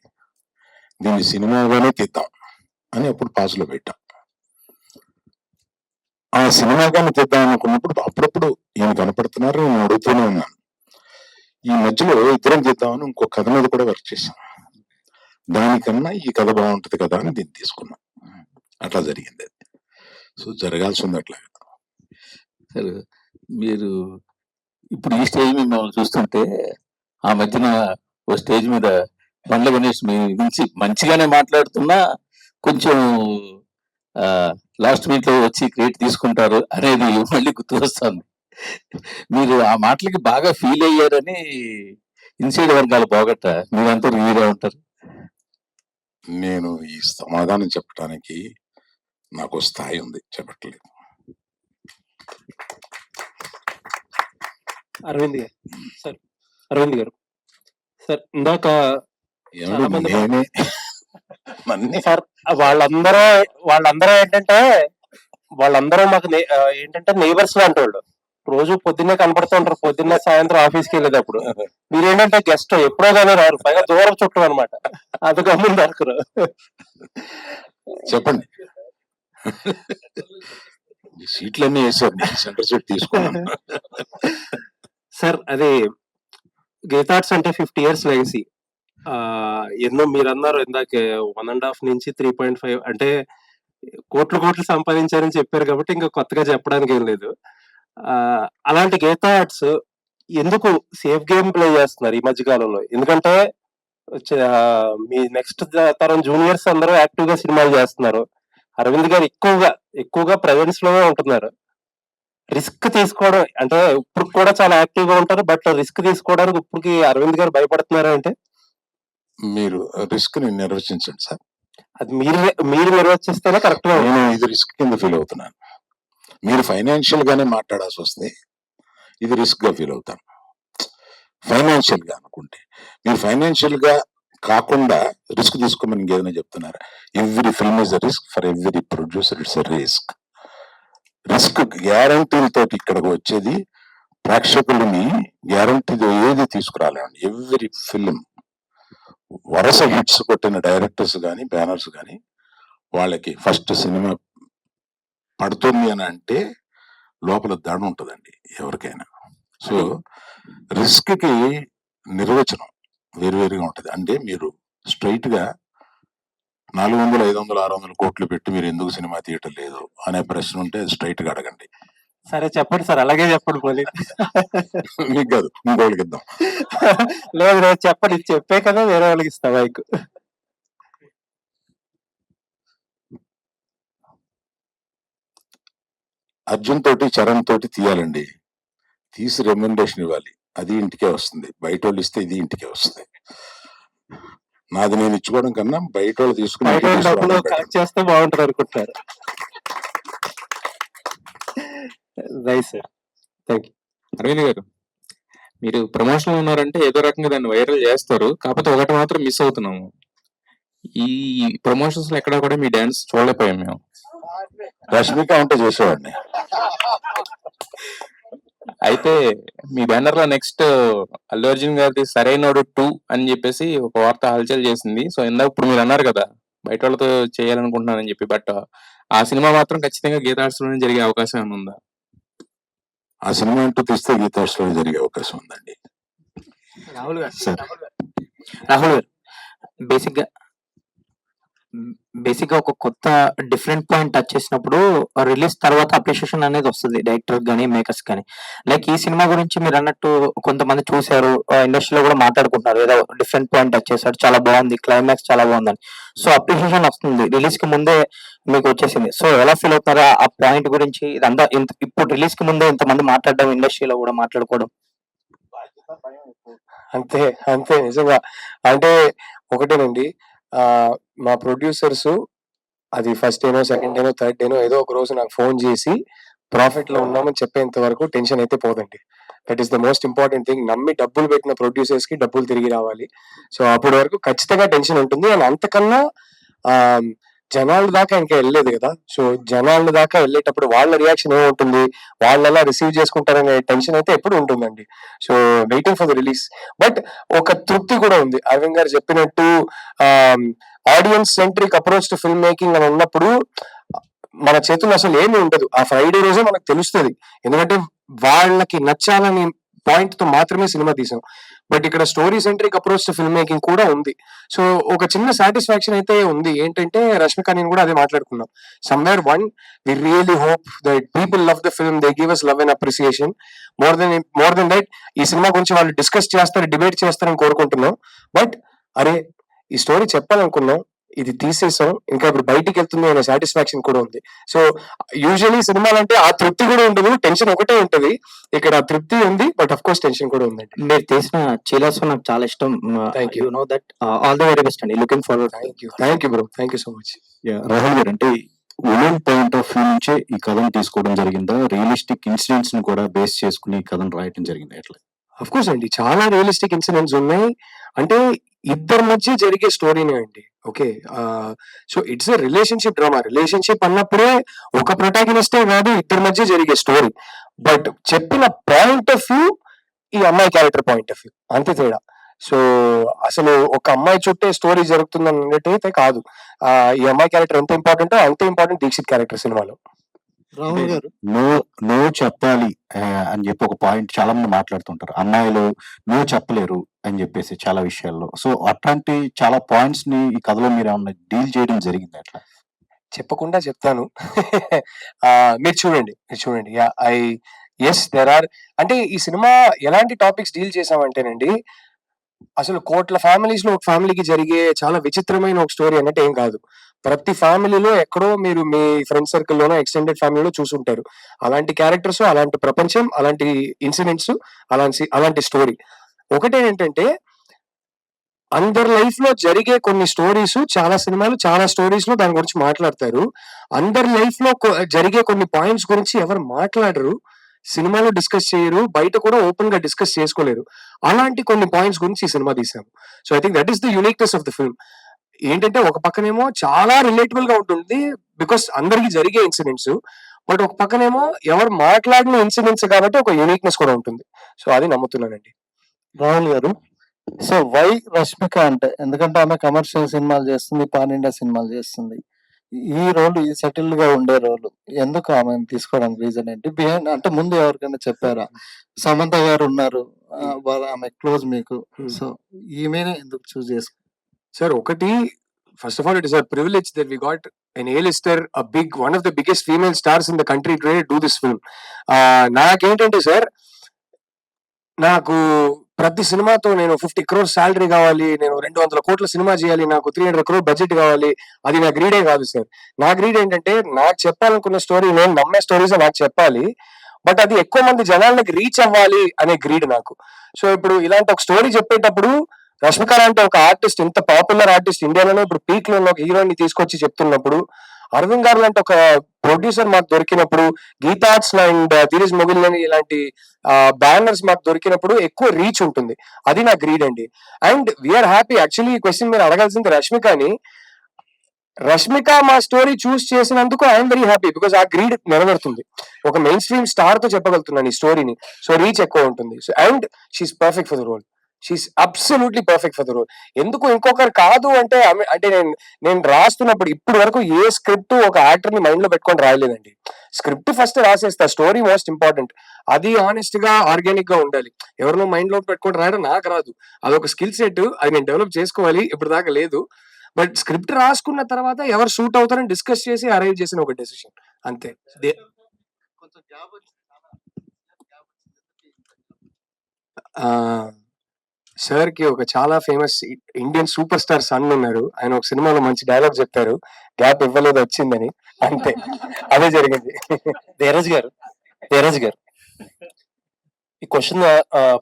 దీన్ని సినిమాగానే తీద్దాం అని అప్పుడు పాజ్లో పెట్టాం. ఆ సినిమాగానే తీద్దాం అనుకున్నప్పుడు అప్పుడప్పుడు ఈయన కనపడుతున్నారు, నేను అడుగుతూనే ఉన్నాను. ఈ మధ్యలో ఇద్దరం తీద్దామని ఇంకో కథ మీద కూడా వర్క్ చేశాం. దానికన్నా ఈ కథ బాగుంటది కదా అని దీన్ని తీసుకున్నాం. అట్లా జరిగింది. సో జరగాల్సి ఉంది అట్లా. సరే, మీరు ఇప్పుడు ఈ స్టేజ్ మీద మమ్మల్ని చూస్తుంటే ఆ మధ్యన ఓ స్టేజ్ మీద బండ్ల గణేష్ మీ గురించి మంచిగానే మాట్లాడుతున్నా కొంచెం లాస్ట్ మినిట్ లో వచ్చి క్రియేట్ తీసుకుంటారు అనేది మళ్ళీ గుర్తు వస్తుంది. మీరు ఆ మాటలకి బాగా ఫీల్ అయ్యారని ఇన్సైడ్ వర్గాలు పోగొట్ట మీరంతా మీరే ఉంటారు. నేను ఈ సమాధానం చెప్పడానికి నాకు స్థాయి ఉంది, చెప్పట్లేదు. అరవింద్ గారు సార్, అరవింద్ గారు సార్, ఇందాక చాలా మంది నేనే నన్నే సార్ వాళ్ళందరూ వాళ్ళందరూ మాకు ఏంటంటే నైబర్స్ లాంటి వాళ్ళు. రోజు పొద్దున్నే కనపడుతూ ఉంటారు, పొద్దున్నే సాయంత్రం ఆఫీస్కి వెళ్ళేటప్పుడు. మీరేంటంటే గెస్ట్ ఎప్పుడో కానీ రారు, పైగా దూరం చుట్టం అనమాట. అది గమ్మున దొరకరు. చెప్పండి. ఈ సీట్లన్నీ వేసారు, నేను సెంటర్ సీట్ తీసుకున్నాను. సార్, అది గీతార్ట్స్ అంటే 50 years లెగసీ. ఎన్నో మీరు అన్నారు ఇందాక 1.5 నుంచి 3.5 అంటే కోట్లు సంపాదించారని చెప్పారు కాబట్టి ఇంకా కొత్తగా చెప్పడానికి ఏం లేదు. అలాంటి గీతార్ట్స్ ఎందుకు సేఫ్ గేమ్ ప్లే చేస్తున్నారు ఈ మధ్య కాలంలో? ఎందుకంటే మీ నెక్స్ట్ తరం జూనియర్స్ అందరూ యాక్టివ్ గా సినిమాలు చేస్తున్నారు. అరవింద్ గారు ఎక్కువగా ప్రెజెన్స్ లోనే ఉంటున్నారు. రిస్క్ తీసుకోవడం అంటే ఇప్పుడు కూడా చాలా యాక్టివ్ గా ఉంటారు, బట్ రిస్క్ తీసుకోవడానికి ఇప్పటికి అరవింద్ గారు భయపడుతున్నారా అంటే? మీరు రిస్క్ ని నిర్వచించండి సార్. అది మీరు నిర్వచిస్తేనే కరెక్ట్ గా. నేను ఇది రిస్క్ కింద ఫీల్ అవుతున్నాను. మీరు ఫైనాన్షియల్ గానే మాట్లాడాల్సి వస్తే ఇది రిస్క్ గా ఫీల్ అవుతాను. ఫైనాన్షియల్ గా అనుకుంటే మీరు ఫైనాన్షియల్ గా కాకుండా రిస్క్ తీసుకోమని ఇంకేదైనా చెప్తున్నారా? Every film is a risk, for every producer it's a risk. Risk గ్యారంటీలతో ఇక్కడికి వచ్చేది ప్రేక్షకులని గ్యారంటీతో ఏది తీసుకురాలేండి. ఎవ్రీ ఫిల్మ్ వరుస హిట్స్ కొట్టిన డైరెక్టర్స్ కానీ బ్యానర్స్ కానీ వాళ్ళకి ఫస్ట్ సినిమా పడుతుంది అని అంటే లోపల దడ ఉంటుందండి ఎవరికైనా. సో రిస్క్ కి నిర్వచనం వేరువేరుగా ఉంటది. అంటే మీరు స్ట్రైట్ గా 400, 500, 600 కోట్లు పెట్టి మీరు ఎందుకు సినిమా తీయటం లేదు అనే ప్రశ్న ఉంటే స్ట్రైట్ గా అడగండి. సరే చెప్పండి సార్, అలాగే చెప్పండి. పోలీ మీకు కాదు, ఇంకోళ్ళకి ఇద్దాం. లేదు చెప్పండి, చెప్పే కదా వేరే వాళ్ళకి ఇస్తా మైక్. అర్జున్ తోటి చరణ్ తోటి తీయాలండి, తీసి రెమ్యునరేషన్ ఇవ్వాలి, అది ఇంటికే వస్తుంది. బయట వాళ్ళు ఇస్తే ఇది ఇంటికే వస్తుంది. నాది నేను ఇచ్చుకోవడం కన్నా బయట వాళ్ళు తీసుకుని డబ్బులు కలెక్ట్ చేస్తే బాగుంటుంది అనుకుంటున్నారు. Right sir, thank you. Aravind garu, మీరు ప్రమోషన్ ఉన్నారంటే ఏదో రకంగా దాన్ని వైరల్ చేస్తారు, కాకపోతే ఒకటి మాత్రం మిస్ అవుతున్నాము. ఈ ప్రమోషన్స్ లో ఎక్కడా కూడా మీ డాన్స్ చూడలేకపోయాం మేము. రష్మిక ఉంటే చేసేవాడిని. అయితే మీ బ్యానర్ లో నెక్స్ట్ అల్లు అర్జున్ గారిది సరైనోడు 2 అని చెప్పేసి ఒక వార్త హల్చల్ చేసింది. సో ఇందాక ఇప్పుడు మీరు అన్నారు కదా బయట వాళ్ళతో చేయాలనుకుంటున్నానని చెప్పి, బట్ ఆ సినిమా మాత్రం ఖచ్చితంగా గీతార్ట్స్ లోనే జరిగే అవకాశం ఏమైనా ఉందా? ఆ సినిమా అంటూ తీస్తే గీతార్ట్స్ లో జరిగే అవకాశం ఉందండి. రాహుల్ గారు బేసిక్ గా ఒక కొత్త డిఫరెంట్ పాయింట్ టచ్ చేసినప్పుడు రిలీజ్ తర్వాత అప్రిషియేషన్ అనేది వస్తుంది డైరెక్టర్ గానీ మేకర్స్ కానీ. లైక్ ఈ సినిమా గురించి మీరు అన్నట్టు కొంతమంది చూసారు, ఇండస్ట్రీలో కూడా మాట్లాడుకుంటున్నారు, ఏదో డిఫరెంట్ పాయింట్ టచ్ చేశారు, చాలా బాగుంది, క్లైమాక్స్ చాలా బాగుందని. సో అప్రిషియేషన్ వస్తుంది, రిలీజ్ కి ముందే మీకు వచ్చేసింది. సో ఎలా ఫీల్ అవుతున్నారా ఆ పాయింట్ గురించి? ఇదంతా ఇప్పుడు రిలీజ్ కి ముందే ఇంతమంది మాట్లాడడం, ఇండస్ట్రీలో కూడా మాట్లాడుకోవడం. అంతే అంతే నిజంగా. అంటే ఒకటేనండి, మా ప్రొడ్యూసర్స్ అది ఫస్ట్ డేనో, సెకండ్ డేనో, థర్డ్ డేనో ఏదో ఒక రోజు నాకు ఫోన్ చేసి ప్రాఫిట్ లో ఉన్నామని చెప్పేంత వరకు టెన్షన్ అయితే పోదండి. That is the most important thing. నమ్మి డబ్బులు పెట్టిన ప్రొడ్యూసర్స్ కి డబ్బులు తిరిగి రావాలి. సో అప్పటి వరకు ఖచ్చితంగా టెన్షన్ ఉంటుంది. అండ్ అంతకన్నా జనాల దాకా ఇంకా వెళ్ళలేదు కదా. సో జనాల దాకా వెళ్ళేటప్పుడు వాళ్ళ రియాక్షన్ ఏముంటుంది, వాళ్ళు ఎలా రిసీవ్ చేసుకుంటారనే టెన్షన్ అయితే ఎప్పుడు ఉంటుందండి. So waiting for the release. But ఒక తృప్తి కూడా ఉంది. అరవింద్ గారు చెప్పినట్టు audience centric approach to film making అని ఉన్నప్పుడు మన చేతుల్లో అసలు ఏమీ ఉండదు. ఆ ఫ్రైడే రోజే మనకు తెలుస్తుంది. ఎందుకంటే వాళ్ళకి నచ్చాలని పాయింట్ తో మాత్రమే సినిమా తీసాం. బట్ ఇక్కడ story centric approach to film making కూడా ఉంది. సో ఒక చిన్న సాటిస్ఫాక్షన్ అయితే ఉంది. ఏంటంటే రష్మిక నేను కూడా అదే మాట్లాడుకున్నాం. Somewhere one we really hope that people love the film, they give us love and appreciation. More than that ఈ సినిమా గురించి వాళ్ళు డిస్కస్ చేస్తారు, డిబేట్ చేస్తారని కోరుకుంటున్నాం. బట్ అరే ఈ స్టోరీ చెప్పాలనుకున్నాం, ఇది తీసేసాం, ఇంకా ఇప్పుడు బయటికి వెళ్తుంది అనే సాటిస్ఫాక్షన్ కూడా ఉంది. సో యూజువలీ సినిమాలు అంటే ఆ తృప్తి కూడా ఉండదు, టెన్షన్ ఒకటే ఉంటది. ఇక్కడ ఆ తృప్తి ఉంది, బట్ అఫ్ కోర్స్ టెన్షన్ కూడా ఉందండి. మీరు తీసిన చీలాస్ నాకు చాలా ఇష్టం. Thank you. You know that. All the very best అండి. Looking forward. Thank you bro, thank you so much. Rahul garu, అంటే ఉమెన్ పాయింట్ ఆఫ్ వ్యూ నుంచే ఈ కథను తీసుకోవడం జరిగిందా, రియలిస్టిక్ ఇన్సిడెంట్స్ ని కూడా బేస్ చేసుకుని ఈ కథను రాయటం జరిగిందా ఎట్లా? అఫ్ కోర్స్ అండి, చాలా రియలిస్టిక్ ఇన్సిడెంట్స్ ఉన్నాయి. అంటే ఇద్దరి మధ్య జరిగే స్టోరీనే అండి. Okay, so it's a relationship drama. Relationship అన్నప్పుడే ఒక ప్రొటాగనిస్టే కాదు, ఇద్దరి మధ్య జరిగే స్టోరీ. బట్ చెప్పిన పాయింట్ ఆఫ్ వ్యూ ఈ అమ్మాయి క్యారెక్టర్ పాయింట్ ఆఫ్ వ్యూ, అంతే తేడా. సో అసలు ఒక అమ్మాయి చుట్టే స్టోరీ జరుగుతుంది అన్నట్టయితే కాదు. ఈ అమ్మాయి క్యారెక్టర్ ఎంత ఇంపార్టెంటో అంతే ఇంపార్టెంట్ దీక్షిత్ క్యారెక్టర్ సినిమాలో. రాహుల్ గారు, నో నో చెప్పాలి అని చెప్పి ఒక పాయింట్ చాలా మంది మాట్లాడుతుంటారు. అమ్మాయిలు నో చెప్పలేరు అని చెప్పేసి చాలా విషయాల్లో. సో అట్లాంటి చాలా పాయింట్స్ ని ఈ కథలో మీరు ఏమన్నా డీల్ చేయడం జరిగింది అట్లా? చెప్పకుండా చెప్తాను. మీరు చూడండి. Yes there are. అంటే ఈ సినిమా ఎలాంటి టాపిక్స్ డీల్ చేసామంటేనండి, అసలు కోట్ల ఫ్యామిలీస్ లో ఒక ఫ్యామిలీకి జరిగే చాలా విచిత్రమైన ఒక స్టోరీ అన్నట్టు ఏం కాదు. ప్రతి ఫ్యామిలీలో ఎక్కడో మీరు మీ ఫ్రెండ్ సర్కిల్లోనో ఎక్స్టెండెడ్ ఫ్యామిలీలో చూసుంటారు. అలాంటి క్యారెక్టర్స్, అలాంటి ప్రపంచం, అలాంటి ఇన్సిడెంట్స్, అలాంటి స్టోరీ. ఒకటే ఏంటంటే అందరి లైఫ్ లో జరిగే కొన్ని స్టోరీస్, చాలా సినిమాలు చాలా స్టోరీస్ లో దాని గురించి మాట్లాడతారు. అందరి లైఫ్ లో జరిగే కొన్ని పాయింట్స్ గురించి ఎవరు మాట్లాడరు, సినిమాలో డిస్కస్ చేయరు, బయట కూడా ఓపెన్ గా డిస్కస్ చేసుకోలేరు. అలాంటి కొన్ని పాయింట్స్ గురించి ఈ సినిమా తీసాము. So I think that is the uniqueness of the film. ఏంటంటే ఒక పక్కనేమో చాలా రిలేటబుల్ గా ఉంటుంది బికాస్ అందరికి జరిగే ఇన్సిడెంట్స్, బట్ ఒక పక్కనేమో ఎవరు మాట్లాడిన ఇన్సిడెంట్స్ కాబట్టి ఒక యూనిక్నెస్ కూడా ఉంటుంది. సో అది నమ్ముతున్నానండి. రాహుల్ గారు, సో వై రష్మిక అంటే, ఎందుకంటే ఆమె కమర్షియల్ సినిమాలు చేస్తుంది, పాన్ ఇండియా సినిమాలు చేస్తుంది. ఈ రోల్, ఈ సెటిల్డ్ గా ఉండే రోల్ ఎందుకు ఆమెను తీసుకోవడానికి రీజన్ ఏంటి? బిహైండ్ అంటే ముందు ఎవరికైనా చెప్పారా? సమంత గారు ఉన్నారు, ఆమె క్లోజ్ మీకు, సో ఈమెనే ఎందుకు చూస్ చేసుకు? సార్ ఒకటి, first of all it is a privilege that we got an A-lister, a big one of the biggest female stars in the country today do this film. నాకేంటంటే సార్, నాకు ప్రతి సినిమాతో నేను 50 crores salary కావాలి, నేను 200 కోట్ల cinema చేయాలి, నాకు 300 crore బడ్జెట్ కావాలి, అది నా గ్రీడే కాదు సార్. నా గ్రీడ్ ఏంటంటే నాకు చెప్పాలనుకున్న స్టోరీ, నేను నమ్మే స్టోరీస్ నాకు చెప్పాలి, బట్ అది ఎక్కువ మంది జనాలకి రీచ్ అవ్వాలి అనే గ్రీడ్ నాకు. సో ఇప్పుడు ఇలాంటి ఒక స్టోరీ చెప్పేటప్పుడు రష్మిక లాంటి ఒక ఆర్టిస్ట్, ఇంత పాపులర్ ఆర్టిస్ట్, ఇండియాలోనే ఇప్పుడు పీక్ లో ఒక హీరోయిన్ ని తీసుకొచ్చి చెప్తున్నప్పుడు, అరవింద్ గారు లాంటి ఒక ప్రొడ్యూసర్ మాకు దొరికినప్పుడు, గీతా ఆర్ట్స్ అండ్ ధీరజ్ మొగిల్ ఇలాంటి బ్యానర్స్ మాకు దొరికినప్పుడు ఎక్కువ రీచ్ ఉంటుంది. అది నా గ్రీడ్ అండి. And we're happy. యాక్చువల్లీ ఈ క్వశ్చన్ మీరు అడగాల్సింది రష్మికని. రష్మిక మా స్టోరీ చూస్ చేసినందుకు ఐఎమ్ వెరీ హ్యాపీ, బికాస్ ఆ గ్రీడ్ నెరవేరుతుంది. ఒక మెయిన్ స్ట్రీమ్ స్టార్ తో చెప్పగలుగుతున్నాను ఈ స్టోరీని, సో రీచ్ ఎక్కువ ఉంటుంది. So and she is perfect for the role. She is absolutely perfect for the role. ఎందుకు ఇంకొకరు కాదు అంటే, అంటే నేను రాస్తున్నప్పుడు ఇప్పటి వరకు ఏ స్క్రిప్ట్ ఒక యాక్టర్ ని మైండ్ లో పెట్టుకొని రాయలేదండి. స్క్రిప్ట్ ఫస్ట్ రాసేస్తా, స్టోరీ మోస్ట్ ఇంపార్టెంట్. అది ఆనెస్ట్ గా, ఆర్గానిక్ గా ఉండాలి. ఎవరినో మైండ్ లో పెట్టుకొని రాయడం నాకు రాదు, అదొక స్కిల్ సెట్, అది నేను డెవలప్ చేసుకోవాలి, ఇప్పుడు దాకా లేదు. బట్ స్క్రిప్ట్ రాసుకున్న తర్వాత ఎవరు సూట్ అవుతారని డిస్కస్ చేసి అరైవ్ చేసిన ఒక డెసిషన్ అంతే. సార్ కి ఒక చాలా famous Indian super star son ఉన్నారు. ఆయన ఒక సినిమాలో మంచి డైలాగ్ చెప్పారు, గ్యాప్ ఇవ్వలేదు వచ్చిందని, అంతే. అదే జరిగింది. ధీరజ్ గారు ఈ క్వశ్చన్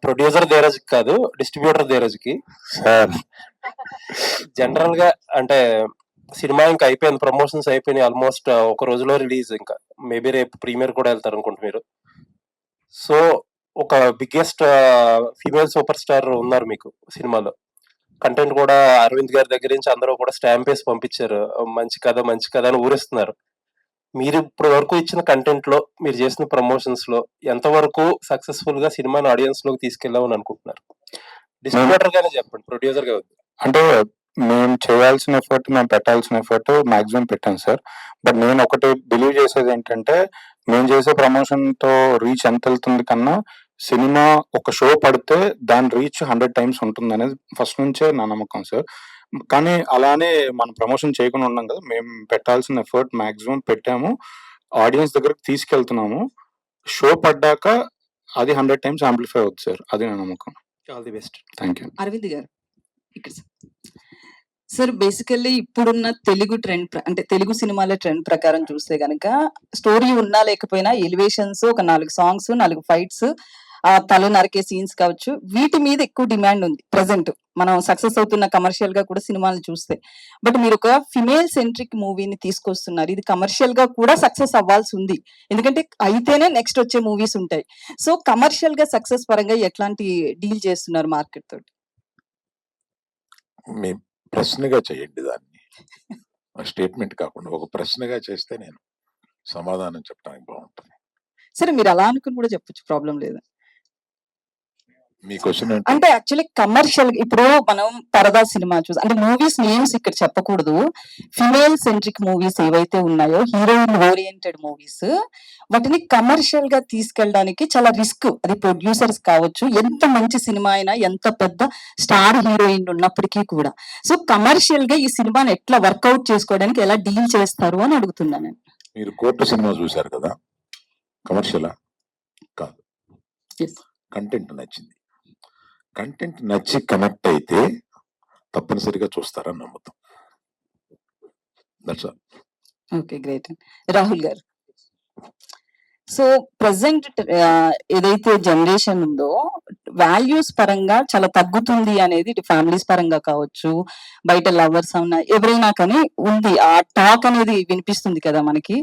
ప్రొడ్యూసర్ ధీరజ్ కాదు, డిస్ట్రిబ్యూటర్ ధీరజ్ కి. జనరల్ గా అంటే సినిమా ఇంకా అయిపోయింది, ప్రమోషన్స్ అయిపోయినాయి, ఆల్మోస్ట్ ఒక రోజులో రిలీజ్, ఇంకా మేబీ రేపు ప్రీమియర్ కూడా వెళ్తారు అనుకుంటా మీరు. సో ఒక బిగ్గెస్ట్ ఫీమేల్ సూపర్ స్టార్ ఉన్నారు మీకు సినిమాలో. కంటెంట్ కూడా అరవింద్ గారి దగ్గర నుంచి అందరూ కూడా స్టాంప్ వేసి పంపించారు. మంచి కథ, మంచి కథ అని ఊరిస్తున్నారు. మీరు ఇప్పటి వరకు ఇచ్చిన కంటెంట్ లో, మీరు చేసిన ప్రమోషన్స్ లో ఎంతవరకు సక్సెస్ఫుల్ గా సినిమాని ఆడియన్స్ లోకి తీసుకెళ్ళామని అనుకుంటున్నారు? డిస్ట్రిబ్యూటర్ గానే చెప్పండి, ప్రొడ్యూసర్ గా వద్దు. అంటే మేము చేయాల్సిన ఎఫర్ట్, మేము పెట్టాల్సిన ఎఫర్ట్ మాక్సిమం పెట్టాం సార్. బట్ నేను ఒకటి బిలీవ్ చేసేది ఏంటంటే, మేము చేసే ప్రమోషన్ తో రీచ్ ఎంత వెళ్తుంది కన్నా, సినిమా ఒక షో పడితే దాని రీచ్ 100 times ఉంటుంది అనేది ఫస్ట్ నుంచే నా నమ్మకం సార్. కానీ అలానే మనం ప్రమోషన్ చేయకుండా ఉన్నాం కదా, మేము పెట్టాల్సిన ఎఫర్ట్ మాక్సిమం పెట్టాము, ఆడియన్స్ దగ్గరకు తీసుకెళ్తున్నాము. షో పడ్డాక అది 100 times యాంప్లిఫై అవుతుంది సార్, అది నా నమ్మకం. All the best. Thank you. Aravind garu ఇక్కడ సార్, బేసికల్లీ ఇప్పుడున్న తెలుగు ట్రెండ్ అంటే తెలుగు సినిమాల ట్రెండ్ ప్రకారం చూస్తే గనక స్టోరీ ఉన్నా లేకపోయినా ఎలివేషన్స్, ఒక 4 సాంగ్స్, 4 ఫైట్స్, ఆ తల నరికే సీన్స్ కావచ్చు, వీటి మీద ఎక్కువ డిమాండ్ ఉంది ప్రెసెంట్. మనం సక్సెస్ అవుతున్న కమర్షియల్ గా కూడా సినిమాలు చూస్తే. బట్ మీరు ఒక ఫిమేల్ సెంట్రిక్ మూవీని తీసుకొస్తున్నారు, ఇది కమర్షియల్ గా కూడా సక్సెస్ అవ్వాల్సి ఉంది, ఎందుకంటే అయితేనే నెక్స్ట్ వచ్చే మూవీస్ ఉంటాయి. సో కమర్షియల్ గా సక్సెస్ పరంగా ఎట్లాంటి డీల్ చేస్తున్నారు మార్కెట్ తోటి? మీ ప్రశ్నగా చేయండి దాన్ని, స్టేట్మెంట్ కాకుండా ఒక ప్రశ్నగా చేస్తే నేను సమాధానం చెప్పడానికి బాగుంటుంది. సరే, మీరు అలా అనుకుని కూడా చెప్పొచ్చు, ప్రాబ్లం లేదు. మీ క్వశ్చన్ అంటే యాక్చువల్లీ కమర్షియల్, ఇప్పుడు మనం పరదా సినిమా చూసి, అంటే మూవీస్ నేమ్స్ ఇక్కడ చెప్పకూడదు, ఫిమేల్ సెంట్రిక్ మూవీస్ ఏవైతే ఉన్నాయో, హీరోయిన్ ఓరియంటెడ్ మూవీస్, వాటిని కమర్షియల్ గా తీసుకెళ్ళడానికి చాలా రిస్క్. అది ప్రొడ్యూసర్స్ కావచ్చు, ఎంత మంచి సినిమా అయినా, ఎంత పెద్ద స్టార్ హీరోయిన్ ఉన్నప్పటికీ కూడా. సో కమర్షియల్ గా ఈ సినిమాని ఎట్లా వర్కౌట్ చేసుకోవడానికి ఎలా డీల్ చేస్తారు అని అడుగుతున్నాను నేను. మీరు కోర్టు సినిమా చూశారు కదా, కమర్షియలా కాదు, కంటెంట్ నచ్చింది. కంటెంట్ నచ్చి కనెక్ట్ అయితే తప్పనిసరిగా చూస్తారని నమ్ముతాం. That's all. Okay, great. Rahul గారు, సో ప్రెసెంట్ ఏదైతే జనరేషన్ ఉందో, వాల్యూస్ పరంగా చాలా తగ్గుతుంది అనేది, ఫ్యామిలీస్ పరంగా కావచ్చు, బయట లవర్స్ అవునా ఎవరైనా కానీ ఉంది, ఆ టాక్ అనేది వినిపిస్తుంది కదా మనకి.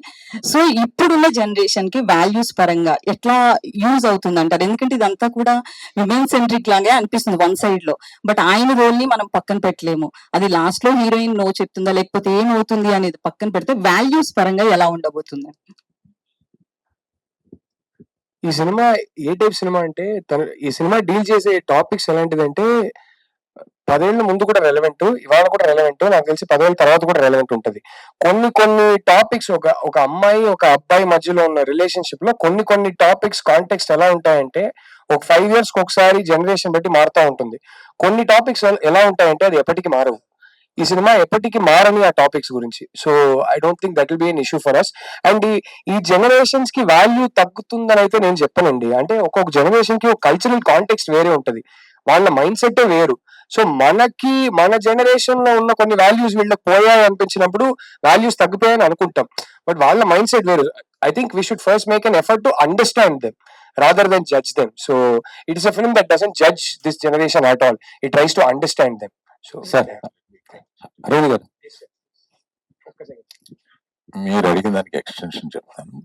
సో ఇప్పుడున్న జనరేషన్ కి వాల్యూస్ పరంగా ఎట్లా యూజ్ అవుతుంది అంటారు? ఎందుకంటే ఇదంతా కూడా విమెన్ సెంట్రిక్ లాగే అనిపిస్తుంది వన్ సైడ్ లో, బట్ ఆయన రోల్ ని మనం పక్కన పెట్టలేము. అది లాస్ట్ లో హీరోయిన్ నో చెప్తుందా లేకపోతే ఏమవుతుంది అనేది పక్కన పెడితే, వాల్యూస్ పరంగా ఎలా ఉండబోతుంది? ఈ సినిమా ఏ టైప్ సినిమా అంటే, ఈ సినిమా డీల్ చేసే టాపిక్స్ ఎలాంటిదంటే, 10 ఏళ్ల ముందు కూడా రెలవెంట్, ఇవాళ కూడా రెలవెంట్, నాకు తెలిసి 10 ఏళ్ల తర్వాత కూడా రెలవెంట్ ఉంటది. కొన్ని టాపిక్స్, ఒక అమ్మాయి ఒక అబ్బాయి మధ్యలో ఉన్న రిలేషన్షిప్ లో కొన్ని టాపిక్స్ కాంటెక్స్ట్ ఎలా ఉంటాయంటే, ఒక 5 years ఒకసారి జనరేషన్ బట్టి మారుతా ఉంటుంది. కొన్ని టాపిక్స్ ఎలా ఉంటాయంటే అది ఎప్పటికీ మారవు. ఈ సినిమా ఎప్పటికీ మారని ఆ టాపిక్స్ గురించి. So I don't think that will be an issue for us. And ఈ జనరేషన్స్ కి వాల్యూ తగ్గుతుందని అయితే నేను చెప్పనండి. అంటే ఒక్కొక్క జనరేషన్ కి ఒక కల్చరల్ కాంటెక్స్ట్ వేరే ఉంటది, వాళ్ళ మైండ్ సెట్ వేరు. సో మన జనరేషన్ లో ఉన్న కొన్ని వాల్యూస్ వీళ్ళకి పోయాయి అనిపించినప్పుడు వాల్యూస్ తగ్గిపోయాయని అనుకుంటాం, బట్ వాళ్ళ మైండ్ సెట్ వేరు. I think we should first make an effort to understand them rather than judge them. So it is a film that doesn't judge this generation at all. It tries to understand them. So sir, Aravind garu, మీరు అడిగిన దానికి extension చెప్తాను.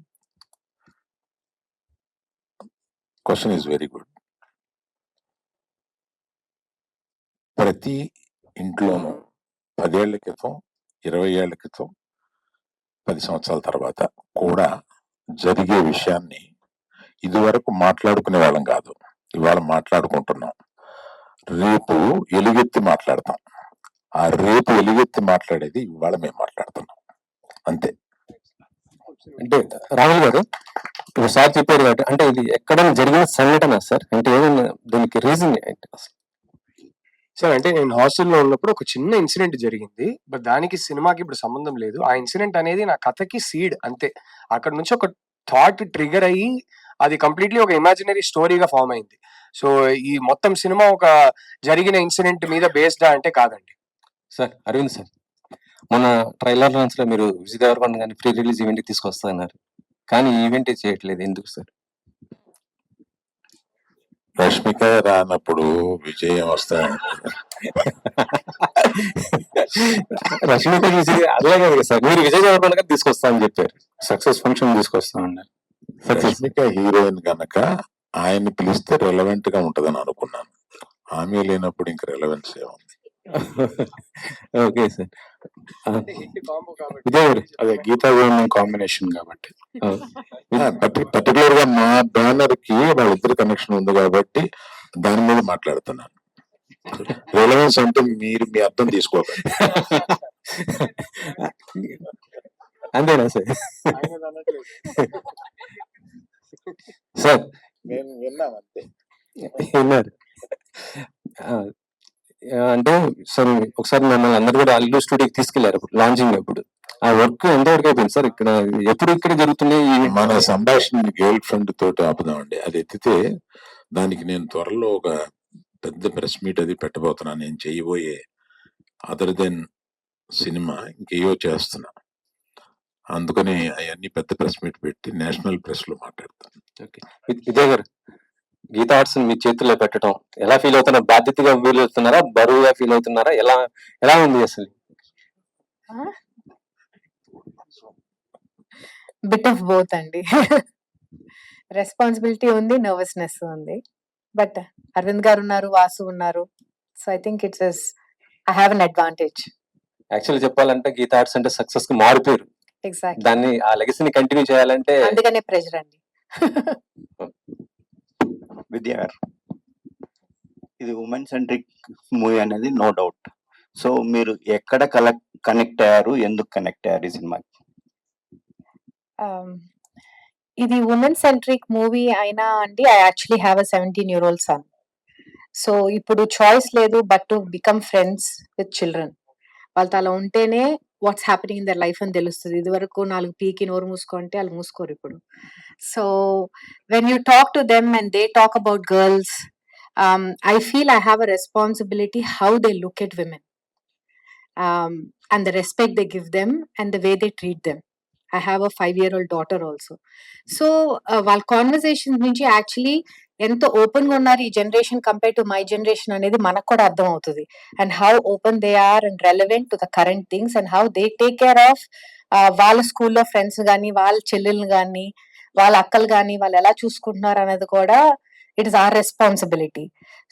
Question is very good. ప్రతి ఇంట్లోనూ 10 ఏళ్ల క్రితం, 20 ఏళ్ల క్రితం, 10 సంవత్సరాల తర్వాత కూడా జరిగే విషయాన్ని ఇదివరకు మాట్లాడుకునే వాళ్ళం కాదు, ఇవాళ మాట్లాడుకుంటున్నాం. రేపు ఎలుగెత్తి మాట్లాడతాం. ఆ రేపు ఎలుగెత్తి మాట్లాడేది ఇవాళ మేము మాట్లాడుతున్నాం, అంతే. అంటే రాహుల్ గారు, ఒకసారి చెప్పారు కాబట్టి, అంటే ఇది ఎక్కడైనా జరిగిన సంఘటన సార్? అంటే ఏదైనా దీనికి రీజన్ ఏంటి సార్? అంటే నేను హాస్టల్లో ఉన్నప్పుడు ఒక చిన్న ఇన్సిడెంట్ జరిగింది, బట్ దానికి సినిమాకి ఇప్పుడు సంబంధం లేదు. ఆ ఇన్సిడెంట్ అనేది నా కథకి సీడ్ అంతే. అక్కడ నుంచి ఒక థాట్ ట్రిగర్ అయ్యి అది కంప్లీట్లీ ఒక ఇమాజినరీ స్టోరీగా ఫామ్ అయింది. సో ఈ మొత్తం సినిమా ఒక జరిగిన ఇన్సిడెంట్ మీద బేస్డా అంటే కాదండి. సార్ అరవింద్ సార్, మొన్న ట్రైలర్ లాంచ్ లో మీరు విజయ్ దేవరకొండ గారిని ప్రీ రిలీజ్ ఈవెంట్ కి తీసుకొస్తున్నారు, కానీ ఈవెంట్ చేయట్లేదు, ఎందుకు సార్? రష్మిక రానప్పుడు విజయం వస్తాయి. రష్మిక చూసి అదే కదా సార్, మీరు విజయ్ దేవరకొండ గారు తీసుకొస్తామని చెప్పారు, సక్సెస్ ఫంక్షన్ తీసుకొస్తామన్నారు. రష్మిక హీరోయిన్ కనుక ఆయన్ని పిలిస్తే రెలవెంట్ గా ఉంటదని అనుకున్నాను. ఆమె లేనప్పుడు ఇంక రెలవెన్స్ ఏముంది? Okay sir. విజయ్ గారు అదే గీతా గోవిందం కాంబినేషన్ కాబట్టి పర్టికులర్ గా మా బ్యానర్ కి వాళ్ళిద్దరు కనెక్షన్ ఉంది కాబట్టి దాని మీద మాట్లాడుతున్నాను. రిలవెన్స్ అంటే మీరు మీ అర్థం తీసుకోకండి. అంతేనా సార్? సార్ మేము విన్నాం అంతే. విన్నారు. అంటే సార్ ఒకసారి మమ్మల్ని అందరు కూడా అల్లు స్టూడియోకి తీసుకెళ్లారు లాంచింగ్ అప్పుడు. ఆ వర్క్ ఎంతవరకు అయిపోయింది సార్? ఇక్కడ ఎప్పుడు ఇక్కడ జరుగుతుంది? మన సంభాషణ గర్ల్ ఫ్రెండ్ తోటి ఆపుదామండి. అది ఎత్తితే దానికి నేను త్వరలో ఒక పెద్ద ప్రెస్ మీట్ అది పెట్టబోతున్నాను. నేను చేయబోయే అదర్ దెన్ సినిమా ఇంకేయో చేస్తున్నా. అందుకని అవన్నీ పెద్ద ప్రెస్ మీట్ పెట్టి నేషనల్ ప్రెస్ లో మాట్లాడతాను. ఓకే. విజయ్ గారు, గీతా ఆర్ట్స్ మీ చేతుల్లో పెట్టడం ఎలా ఫీల్ అవుతున్నారు? బాధ్యతగా ఫీల్ అవుతున్నారా? బరువుగా ఫీల్ అవుతున్నారా? ఎలా ఎలా ఉంది అసలు? బిట్ ఆఫ్ బోత్ అండి. రెస్పాన్సిబిలిటీ ఉంది, నర్వస్నెస్ ఉంది. బట్ అరవింద్ గారు ఉన్నారు, వాసు ఉన్నారు. So I think I have an advantage. Actually చెప్పాలంటే గీతా ఆర్ట్స్ అంటే సక్సెస్ కి మారిపోయారు. ఎగ్జాక్ట్లీ. దాన్ని ఆ లెగసీని కంటిన్యూ చేయాలంటే అందుకనే ప్రెషర్ అండి. విద్యా గారు, ఇది ఉమెన్ సెంట్రిక్ మూవీ అనేది నో డౌట్. సో మీరు ఎక్కడ కనెక్ట్ అయ్యారు, ఎందుకు కనెక్ట్ అయ్యారు ఈ సినిమాకి? ఇది ఉమెన్ సెంట్రిక్ మూవీ అయినా అండి, I actually have a 17-year-old son. So ఇప్పుడు చాయిస్ లేదు but to become friends with children. వాళ్ళతో అలా ఉంటేనే what's happening in their life అని తెలుస్తుంది. ఇది వరకు 4 పీకి నోరు మూసుకుంటే వాళ్ళు మూసుకోరు ఇప్పుడు. So when you talk to them and they talk about girls, I feel I have a responsibility how they look at women, and the respect they give them and the way they treat them. I have a 5-year-old daughter also. So while conversations నుంచి actually ఎంత open గా ఉన్నారు ఈ generation compare to my generation అనేది మనకు కూడా అర్థం అవుతుంది. And how open they are and relevant to the current things and how they take care of వాళ్ళ స్కూల్లో ఫ్రెండ్స్ కానీ, వాళ్ళ చెల్లెళ్ళు కానీ, వాళ్ళ అక్కలు కానీ వాళ్ళు ఎలా చూసుకుంటున్నారు అనేది కూడా it is our responsibility.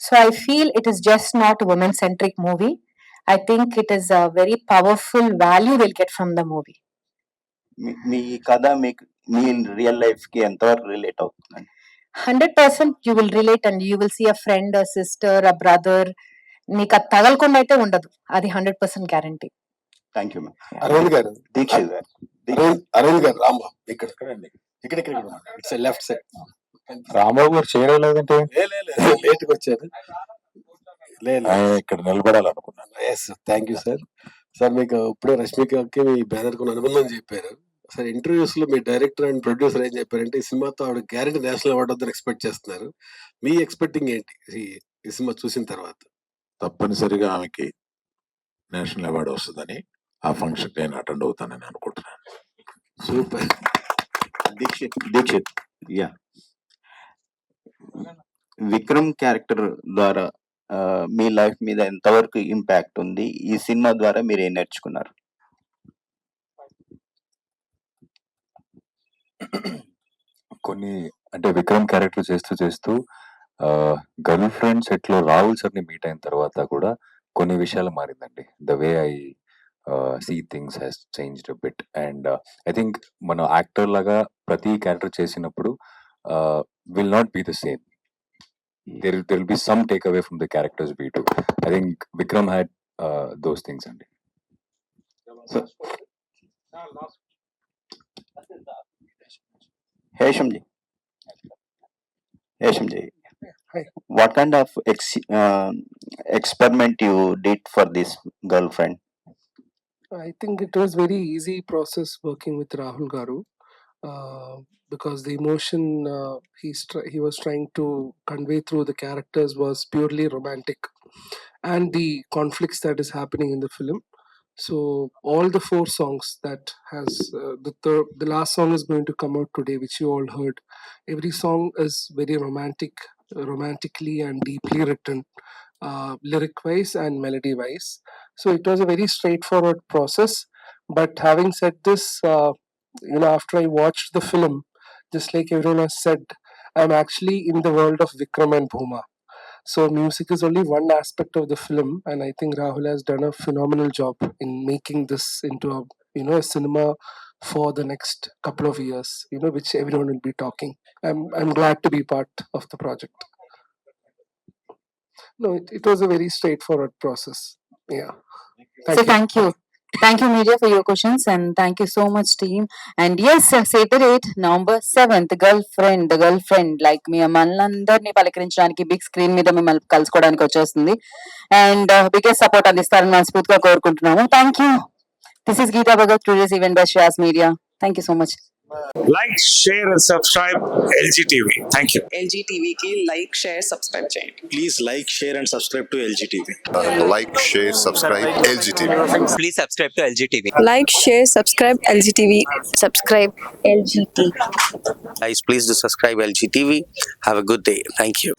So I feel it is just not a women centric movie. I think it is a very powerful value we'll get from the movie. మీ కథ మీకు మీ రియల్ లైఫ్ కి ఎంతవరకు రిలేట్ అవుతుంది? 100% you will relate and you will see a friend, a sister, a brother. మీకు అది తగలకుండా అయితే ఉండదు, అది 100% guarantee. Thank you ma'am. Aravind garu, Deekshith గారు, అరవింద్ గారు, రాంబాబు ఇక్కడ ఇట్స్ లెఫ్ట్ సైడ్. రాంబాబు గారు చేయలేదంటే లేట్ గా వచ్చారు. ఇక్కడ నిలబడాలనుకున్నాను. Yes, thank you sir. Sir మీకు ఇప్పుడే రష్మికకి మీ బ్యానర్ కు అనుబంధం చెప్పారు సార్. ఇంటర్వ్యూస్ లో మీ డైరెక్టర్ అండ్ ప్రొడ్యూసర్ ఏం చెప్పారంటే ఈ సినిమాతో ఆవిడ గ్యారెంటీ నేషనల్ అవార్డు వద్దని ఎక్స్పెక్ట్ చేస్తున్నారు. మీ ఎక్స్పెక్టింగ్ ఏంటి ఈ సినిమా చూసిన తర్వాత? తప్పనిసరిగా ఆమెకి నేషనల్ అవార్డు వస్తుందని, ఆ ఫంక్షన్ నేను అటెండ్ అవుతానని అనుకుంటున్నాను. Super. Deekshith, yeah, Vikram character ద్వారా మీ లైఫ్ మీద ఎంతవరకు ఇంపాక్ట్ ఉంది? ఈ సినిమా ద్వారా మీరు ఏం నేర్చుకున్నారు? కొన్ని అంటే విక్రమ్ క్యారెక్టర్ చేస్తూ గర్ల్ ఫ్రెండ్ సెట్ లో రాహుల్ సార్ ని మీట్ అయిన తర్వాత కూడా కొన్ని విషయాలు మారిందండి. The way I see things has changed bit. And I think మనం యాక్టర్ లాగా ప్రతి క్యారెక్టర్ చేసినప్పుడు will not be the same. there will be some takeaway from the characters we do. I think Vikram had those things అండి. Heshamji, what kind of experiment you did for this girlfriend? I think it was very easy process working with Rahul Garu. Because the emotion he was trying to convey through the characters was purely romantic, and the conflicts that is happening in the film. So all the 4 songs that has the last song is going to come out today, which you all heard. Every song is very romantically and deeply written, lyric wise and melody wise. So it was a very straightforward process. But having said this, after I watched the film, just like everyone has said, I'm actually in the world of Vikram and Bhuma. So music is only one aspect of the film, and I think Rahul has done a phenomenal job in making this into a a cinema for the next couple of years, which everyone will be talking. I'm glad to be part of the project. No, it was a very straightforward process. Yeah. So thank you media for your questions, and thank you so much team. And yes, save the date, November 7th, the girlfriend like మీ మనలందరినీ పలకరించడానికి big screen మీద మిమ్మల్ని కలుసుకోవడానికి వచ్చేస్తుంది. And biggest support అందిస్తారని మనస్ఫూర్తిగా కోరుకుంటున్నాము. Thank you. This is Geetha Bhagat, today's event by Shreyas media. Thank you so much. Like, share and subscribe LGTV. Thank you. LGTV की like, share, subscribe చేయండి. Please like, share and subscribe to LGTV. Like, share, subscribe LGTV. Please subscribe to LGTV. Like, share, subscribe LGTV. Subscribe LGTV. Guys, please do subscribe LGTV. Have a good day. Thank you.